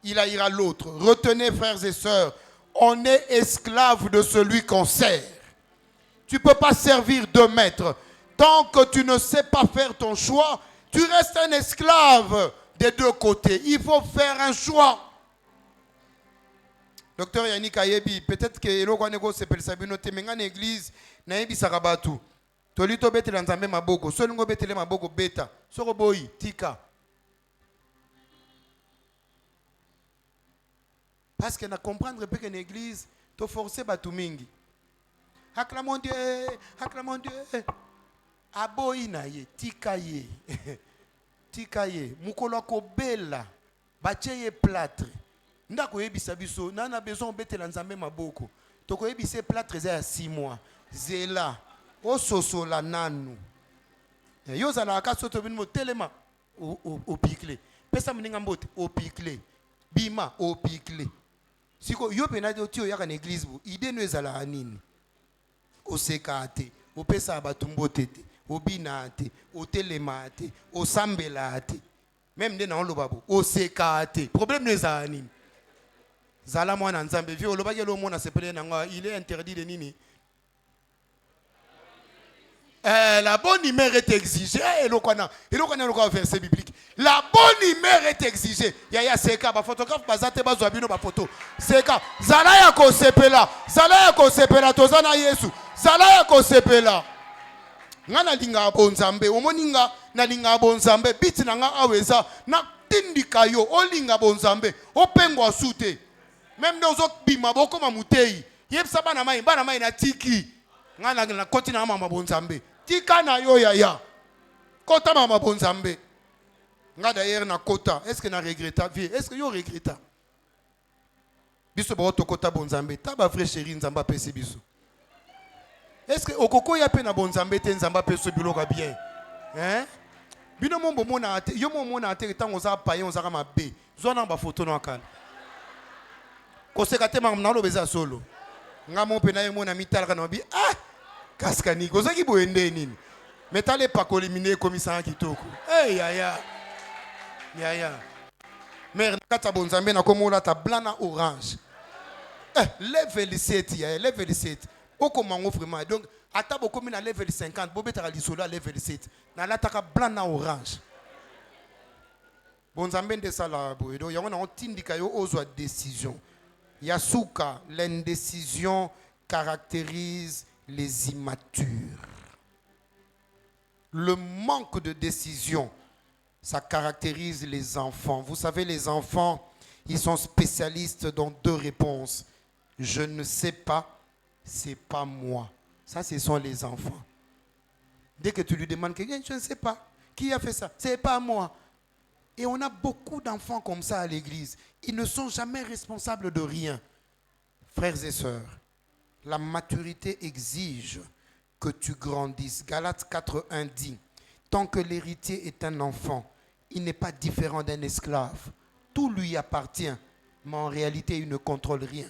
il haïra l'autre. Retenez, frères et sœurs, on est esclave de celui qu'on sert. Tu ne peux pas servir 2 maîtres. Tant que tu ne sais pas faire ton choix, tu restes un esclave des 2 côtés. Il faut faire un choix. Docteur Yannick Ayebi, peut-être que l'Okwanego s'appelle Sabino Temenga l'église, Nayebi Sarabatu. Tolito bete lanzambe maboko, solungo betele maboko beta, soroboyi, tika. Parce que na comprendre que l'église, to forcer batu mingi. Acclamons Dieu, acclamons Dieu. Aboyi na ye, tika ye. Tika ye, mukolo ko bela, bacheye plâtre. Ndako yebisa biso nana besoin betela nzambe maboko toko yebise plâtre za ya 6 mois zela ososola nanu yo za na kasoto bino telema o pikle pesa mninga mbote o pikle bima o pikle siko yo pena tio yaka na église bu ide no ezala anini o sekate o pesa batumbote te o binate o telema te o sambela te même de na olobabo o sekate problème no ezala anini Zala mwana nzambe vi olobaki lo mona sepele nanga il est interdit de nini. La bonne humeur est exigée. Et le verset biblique. La bonne humeur est exigée. Ya seka ba photographe bazate bazwa bino ba photo. Seka zala ya ko sepela. Zala ya ko sepela tozana Yesu. Zala ya ko sepela. Ngana linga bonzambe omoninga na linga bonzambe biti nanga aweza na tindika yo olinga bonzambe opengwa sute. Même dans autres bima boko mamutei yebsa bana mai na tiki ngana na koti na mama bonzambe tika na yo ya kota mama bonzambe nga d'ailleurs na kota est-ce que na regretta vie est-ce que yo regretta biso ba to kota bonzambe ta ba vrai chéri nzamba pesi biso est-ce que okoko ya pe na bonzambe te nzamba peso biloka bien hein bino mombo mona ate yo mona ate tango za paye on za ma be zona ba photo no akala kosekate mamnalo beza solo ngamo pe na yemo na mitala na bi kaskani kozaki boende nini metale pa kolimine komisa kitoko ya mère kata bonzambe na komola ta blana orange level 7 ya level 7 oko mango vraiment donc ata bokomi na level 50 bobetaka lisolo à level 7 na lataka blana orange bonzambe nde sala boedo yango na otindika yo ozwa décision. Yasuka, l'indécision caractérise les immatures. Le manque de décision, ça caractérise les enfants. Vous savez, les enfants, ils sont spécialistes dans 2 réponses. Je ne sais pas, c'est pas moi. Ça, ce sont les enfants. Dès que tu lui demandes quelqu'un, je ne sais pas. Qui a fait ça? C'est pas moi. Et on a beaucoup d'enfants comme ça à l'église. Ils ne sont jamais responsables de rien. Frères et sœurs, la maturité exige que tu grandisses. Galates 4:1 dit, tant que l'héritier est un enfant, il n'est pas différent d'un esclave. Tout lui appartient, mais en réalité, il ne contrôle rien.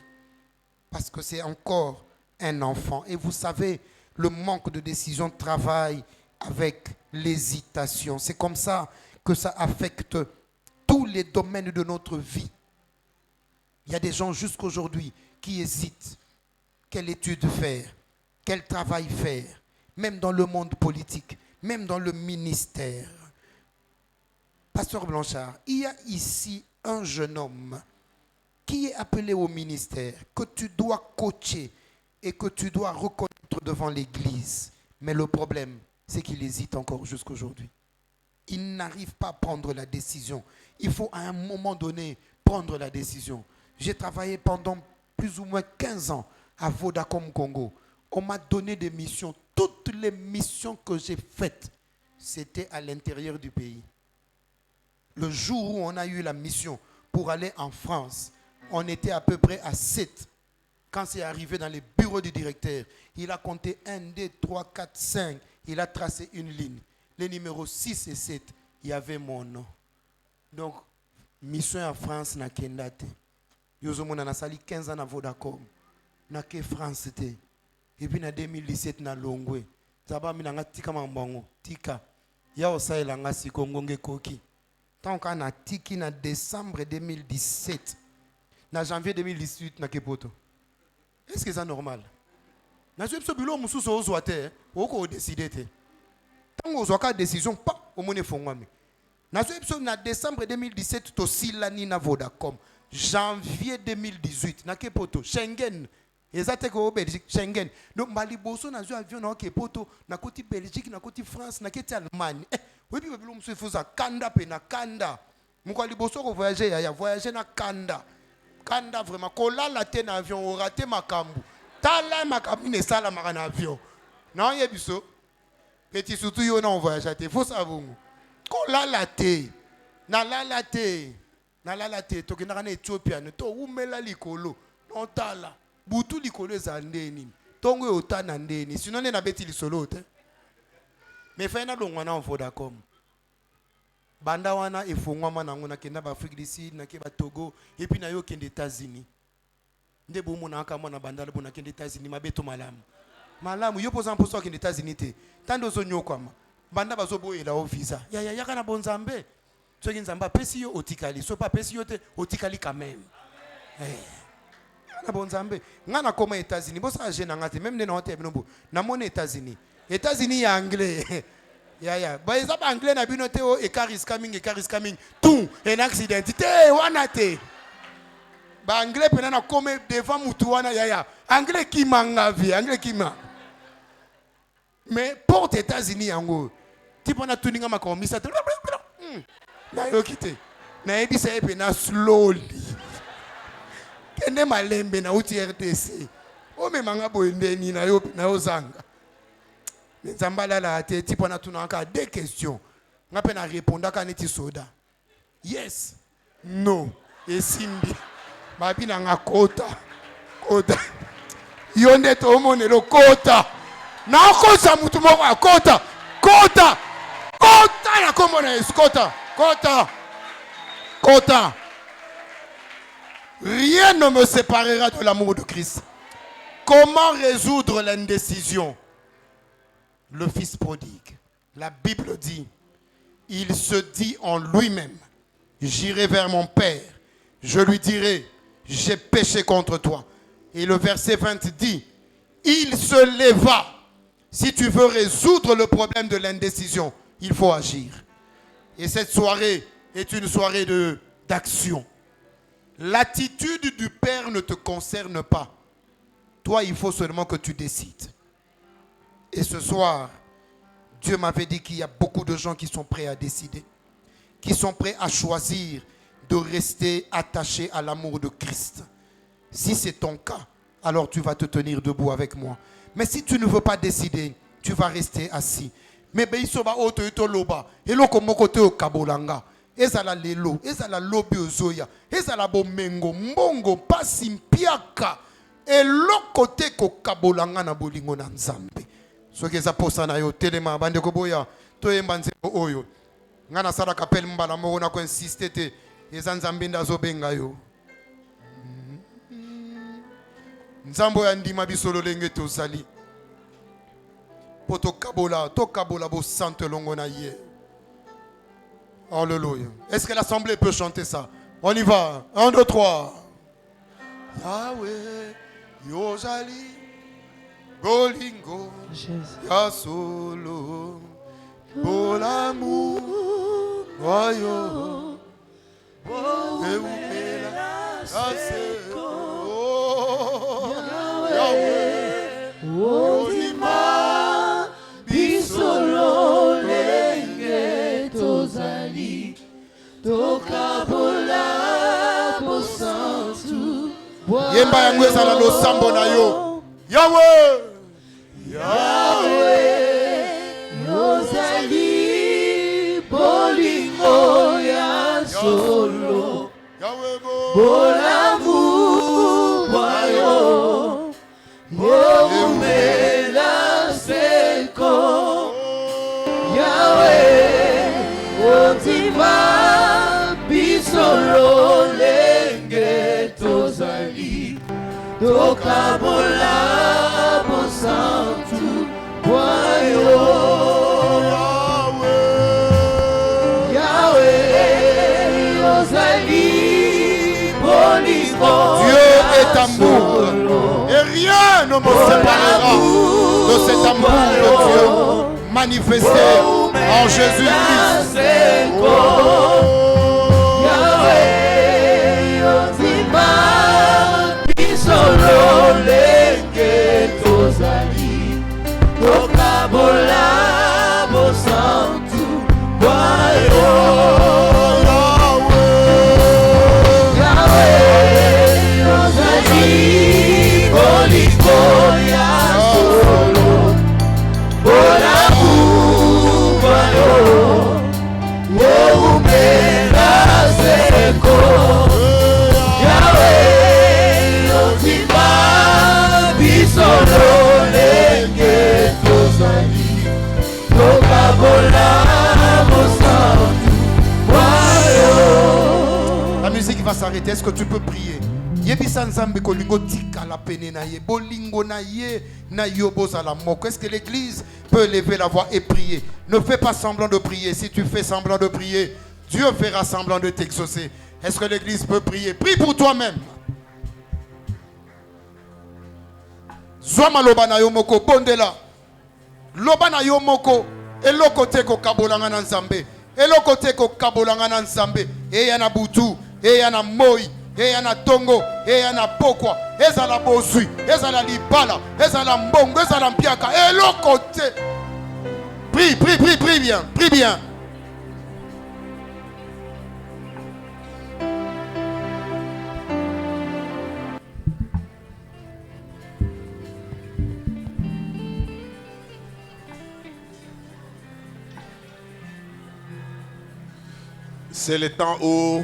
Parce que c'est encore un enfant. Et vous savez, le manque de décision travaille avec l'hésitation. C'est comme ça que ça affecte tous les domaines de notre vie. Il y a des gens jusqu'aujourd'hui qui hésitent. Quelle étude faire? Quel travail faire? Même dans le monde politique, même dans le ministère. Pasteur Blanchard, il y a ici un jeune homme qui est appelé au ministère, que tu dois coacher et que tu dois reconnaître devant l'église. Mais le problème, c'est qu'il hésite encore jusqu'aujourd'hui. Il n'arrive pas à prendre la décision. Il faut à un moment donné prendre la décision. J'ai travaillé pendant plus ou moins 15 ans à Vodacom Congo. On m'a donné des missions. Toutes les missions que j'ai faites, c'était à l'intérieur du pays. Le jour où on a eu la mission pour aller en France, on était à peu près à 7. Quand c'est arrivé dans les bureaux du directeur, il a compté 1, 2, 3, 4, 5. Il a tracé une ligne. Les numéros 6 et 7, il y avait mon nom. Donc, mission en France n'a qu'un date. Yozomona nasali 15 ans na Vodacom. Na ke France c'était. Et puis en 2017 na Longwe. Zaba minanga tika mambango. Tika. Ya osaela nga sikongonge koki. Tant qu'on a tiki na décembre 2017. Na janvier 2018 na kepoto. Est-ce que c'est normal? Na so bilo mususu ozwate, oko décider te. Tant ozwaka décision pas au mone fongwami. Na so na décembre 2017 to silani na Vodacom. Janvier 2018 na kepoto Schengen. Ezate ko Belgique Schengen. Donc maliboso na zo avion na kepoto na koti Belgique na koti France na keti Allemagne. Oui puis bilo mususu foza kanda pe na kanda. Muko liboso ko voyager ya voyager na kanda. Kanda vraiment kolala te na avion o raté makambu. Tala makambu ne sala maka na avion. Non yebiso. Petit surtout yo na voyager te faut savoir. Kolala te. Na lala te. Na lala te to kina na Ethiopia no to umela likolo. Non tala. Butu likolo ezandeni. Tongo otana ndeni. Sinon na beti lisolo te. Mais fa na longwa na Vodacom. Banda wana efongwa manango na kenda ba Afrique du Sud na ke ba Togo et puis na yo kende États-Unis. Nde bo mona aka mona banda le bona kende États-Unis mabeto malamu. Malamu yo poza mposo kende États-Unis te. Tando zo nyokama. Banda bazo boyela o visa. Ya kana bonzambe. Soki nzamba pesi yo otikali. So pa pesi yo te otikali quand même. Na bonzambe. Ngana koma États-Unis. Bosa jeune ngate même na hotel binombo. Na mona États-Unis. États-Unis ya anglais. Ya. Ba eza ba anglais na bino te o car is coming. Tout un accident. Te wana te. Ba anglais pena na kome devant mutu wana ya. Anglais qui manga vie, anglais qui ma. Mais porte États-Unis yango. Tipo na tuninga makomisa. Na yo kite. Na ebisa epe na slowly. Kende malembe na uti RTC. O me manga boendeni na yo zanga. Nzambala la te tipo na tunaka deux questions. Ngape na répondre ka neti soda. Yes. No. Et simbi. Babi na nga kota. Yonde to monelo kota. Na kosa mutu moko kota. Kota na komona eskota. Kota. Rien ne me séparera de l'amour de Christ. Comment résoudre l'indécision? Le fils prodigue. La Bible dit, il se dit en lui-même, j'irai vers mon père, je lui dirai, j'ai péché contre toi. Et le verset 20 dit, il se leva. Si tu veux résoudre le problème de l'indécision, il faut agir. Et cette soirée est une soirée d'action. L'attitude du père ne te concerne pas. Toi, il faut seulement que tu décides. Et ce soir, Dieu m'avait dit qu'il y a beaucoup de gens qui sont prêts à décider, qui sont prêts à choisir de rester attachés à l'amour de Christ. Si c'est ton cas, alors tu vas te tenir debout avec moi. Mais si tu ne veux pas décider, tu vas rester assis. Mais beisoba oto ito loba, eloko mokote o kabolanga, ezala lelo, ezala lobi ozoya, ezala bomengo, mbongo, pasi mpiaka, eloko te ko kabolanga na bolingo na Nzambe. Soki eza posa na yo telema bande ko boya to yemba nzembo oyo ngana sala kapel mbala moko na ko insiste te eza Nzambe ndazo benga yo Nzambo ya ndima bisolo lenge to sali poto kabola to kabola bo sante longo na ye. Alléluia. Est-ce que l'assemblée peut chanter ça? On y va. 1 2 3. Yahweh yozali Bolingo, ya solo, bolamu, wayo, eumela, aseko, Yahweh, Odima, bisolo, lenge, tozali, tokabola, bosantu, yemba yangu ezala losambo na yo. Yahweh, Yozali, Bolingo, ya solo, Bolamu, Wayo, Yeumela, Seko, Yahweh, Otima, Bisolo, Lenge, Tos tokabola bosantu wayo Yahweh ozali bolingo. Dieu est amour et rien ne me séparera de cet amour de Dieu manifesté en Jésus-Christ. Yahweh ozima bisolo lenge tozali tokabola bosantu wayo Yahweh ozali bolingo ya solo bolamu wayo woumela seko Yahweh ozima bisolo lenge tozali tokabola bosantu wayo. La musique va s'arrêter. Est-ce que tu peux prier? Yebisa nzambe kolingo tika la pene na ye bolingo na ye na yoboza la moko. Est-ce que l'église peut lever la voix et prier? Ne fais pas semblant de prier. Si tu fais semblant de prier, Dieu fera semblant de t'exaucer. Est-ce que l'église peut prier? Prie pour toi-même. Zwama loba na yo moko bondela. Loba na yo moko eloko te ko kabolanga na nzambe. Eloko te ko kabolanga na nzambe. Eya na butu, eya na moi, eya na tongo, eya na pokwa, ezala bozwi, ezala libala, ezala mbongo, ezala mpiaka. Eloko te. Prie, prie, prie, prie bien, prie bien. C'est le temps où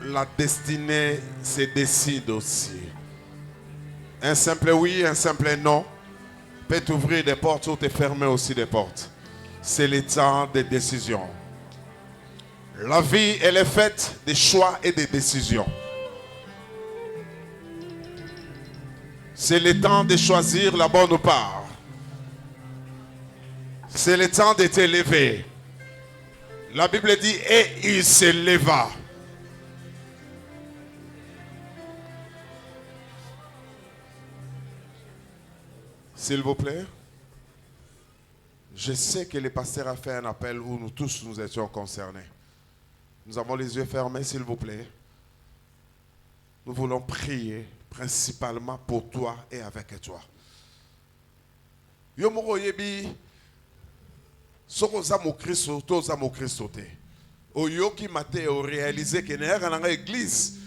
la destinée se décide aussi. Un simple oui, un simple non peut t'ouvrir des portes ou te fermer aussi des portes. C'est le temps des décisions. La vie, elle est faite de choix et de décisions. C'est le temps de choisir la bonne part. C'est le temps de te lever. La Bible dit, et il se leva. S'il vous plaît, je sais que le pasteur a fait un appel où nous tous nous étions concernés. Nous avons les yeux fermés, s'il vous plaît. Nous voulons prier principalement pour toi et avec toi. Yomoro yebi soko za mo Kristo to za mo Kristo te. Oyoki mate o réaliser que na nga église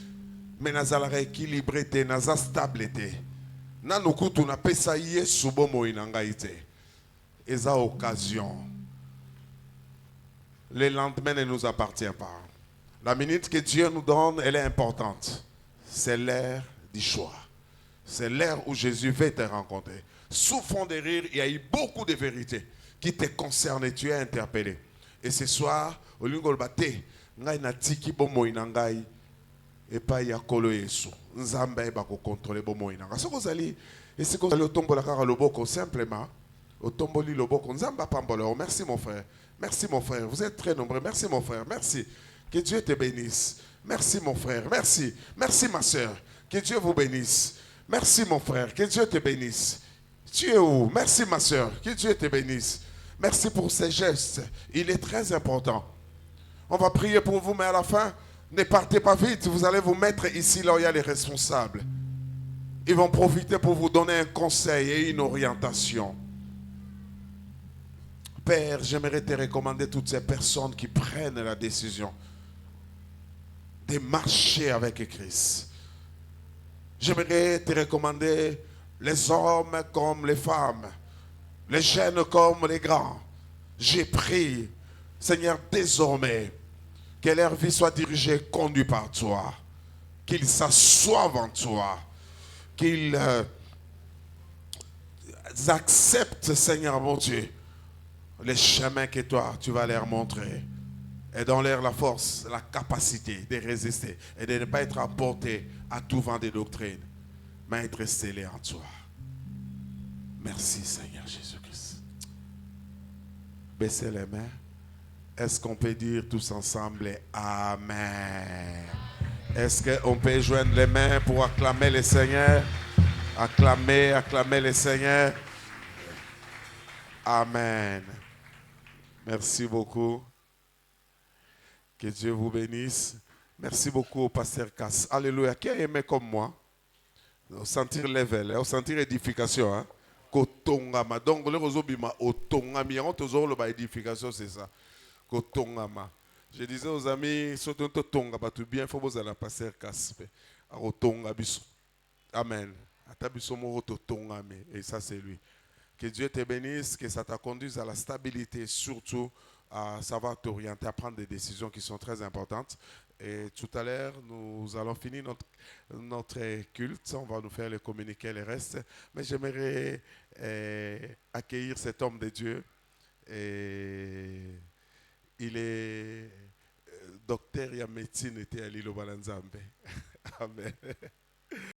mais nazala équilibré te naza stable te. Na nukutu na pesa Yesu bomo inanga ite. Eza occasion. Le lendemain ne nous appartient pas. La minute que Dieu nous donne, elle est importante. C'est l'heure du choix. C'est l'heure où Jésus veut te rencontrer. Sous fond de rire, il y a eu beaucoup de vérités qui te concernent et tu es interpellé. Et ce soir, au Lingolbate, ngai na tiki bomo inangai et pas yakolo Yesu. Nzamba ba ko contrôler bomo inanga. Ce que ali et c'est que le tombo la kara loboko simplement au tombo li loboko nzamba pambolo. Merci mon frère. Merci mon frère. Vous êtes très nombreux. Merci mon frère. Merci. Que Dieu te bénisse. Merci mon frère. Merci. Merci ma soeur. Que Dieu vous bénisse. Merci mon frère. Que Dieu te bénisse. Tu es où? Merci ma soeur. Que Dieu te bénisse. Merci pour ces gestes. Il est très important. On va prier pour vous, mais à la fin, ne partez pas vite. Vous allez vous mettre ici, là où il y a les responsables. Ils vont profiter pour vous donner un conseil et une orientation. Père, j'aimerais te recommander toutes ces personnes qui prennent la décision de marcher avec Christ. J'aimerais te recommander les hommes comme les femmes, les jeunes comme les grands. J'ai prié, Seigneur, désormais, que leur vie soit dirigée, conduite par toi, qu'ils s'assoient en toi, qu'ils acceptent, Seigneur mon Dieu, les chemins que toi, tu vas leur montrer. Et donne-leur la force, la capacité de résister et de ne pas être emporté à tout vent des doctrines. Maître scellé en toi. Merci Seigneur Jésus-Christ. Baissez les mains. Est-ce qu'on peut dire tous ensemble Amen? Est-ce qu'on peut joindre les mains pour acclamer le Seigneur? Acclamer, acclamer le Seigneur. Amen. Merci beaucoup. Que Dieu vous bénisse. Merci beaucoup au pasteur Cass. Alléluia. Qui a aimé comme moi? Au sentir level, au sentir édification. Hein? Kotongama. Donc, le rozobima otongami. On te zolo ba édification, c'est ça. Kotongama. Je disais aux amis, surtout tonga batu bien, il faut vous aller passer Cass. Otonga biso. Amen. Atabiso mo tongame. Et ça c'est lui. Que Dieu te bénisse, que ça te conduise à la stabilité, surtout à savoir t'orienter, à prendre des décisions qui sont très importantes. Et tout à l'heure, nous allons finir notre culte. On va nous faire le communiqué, le reste. Mais j'aimerais accueillir cet homme de Dieu. Et il est docteur et médecine était à l'île Balanzambe. Amen.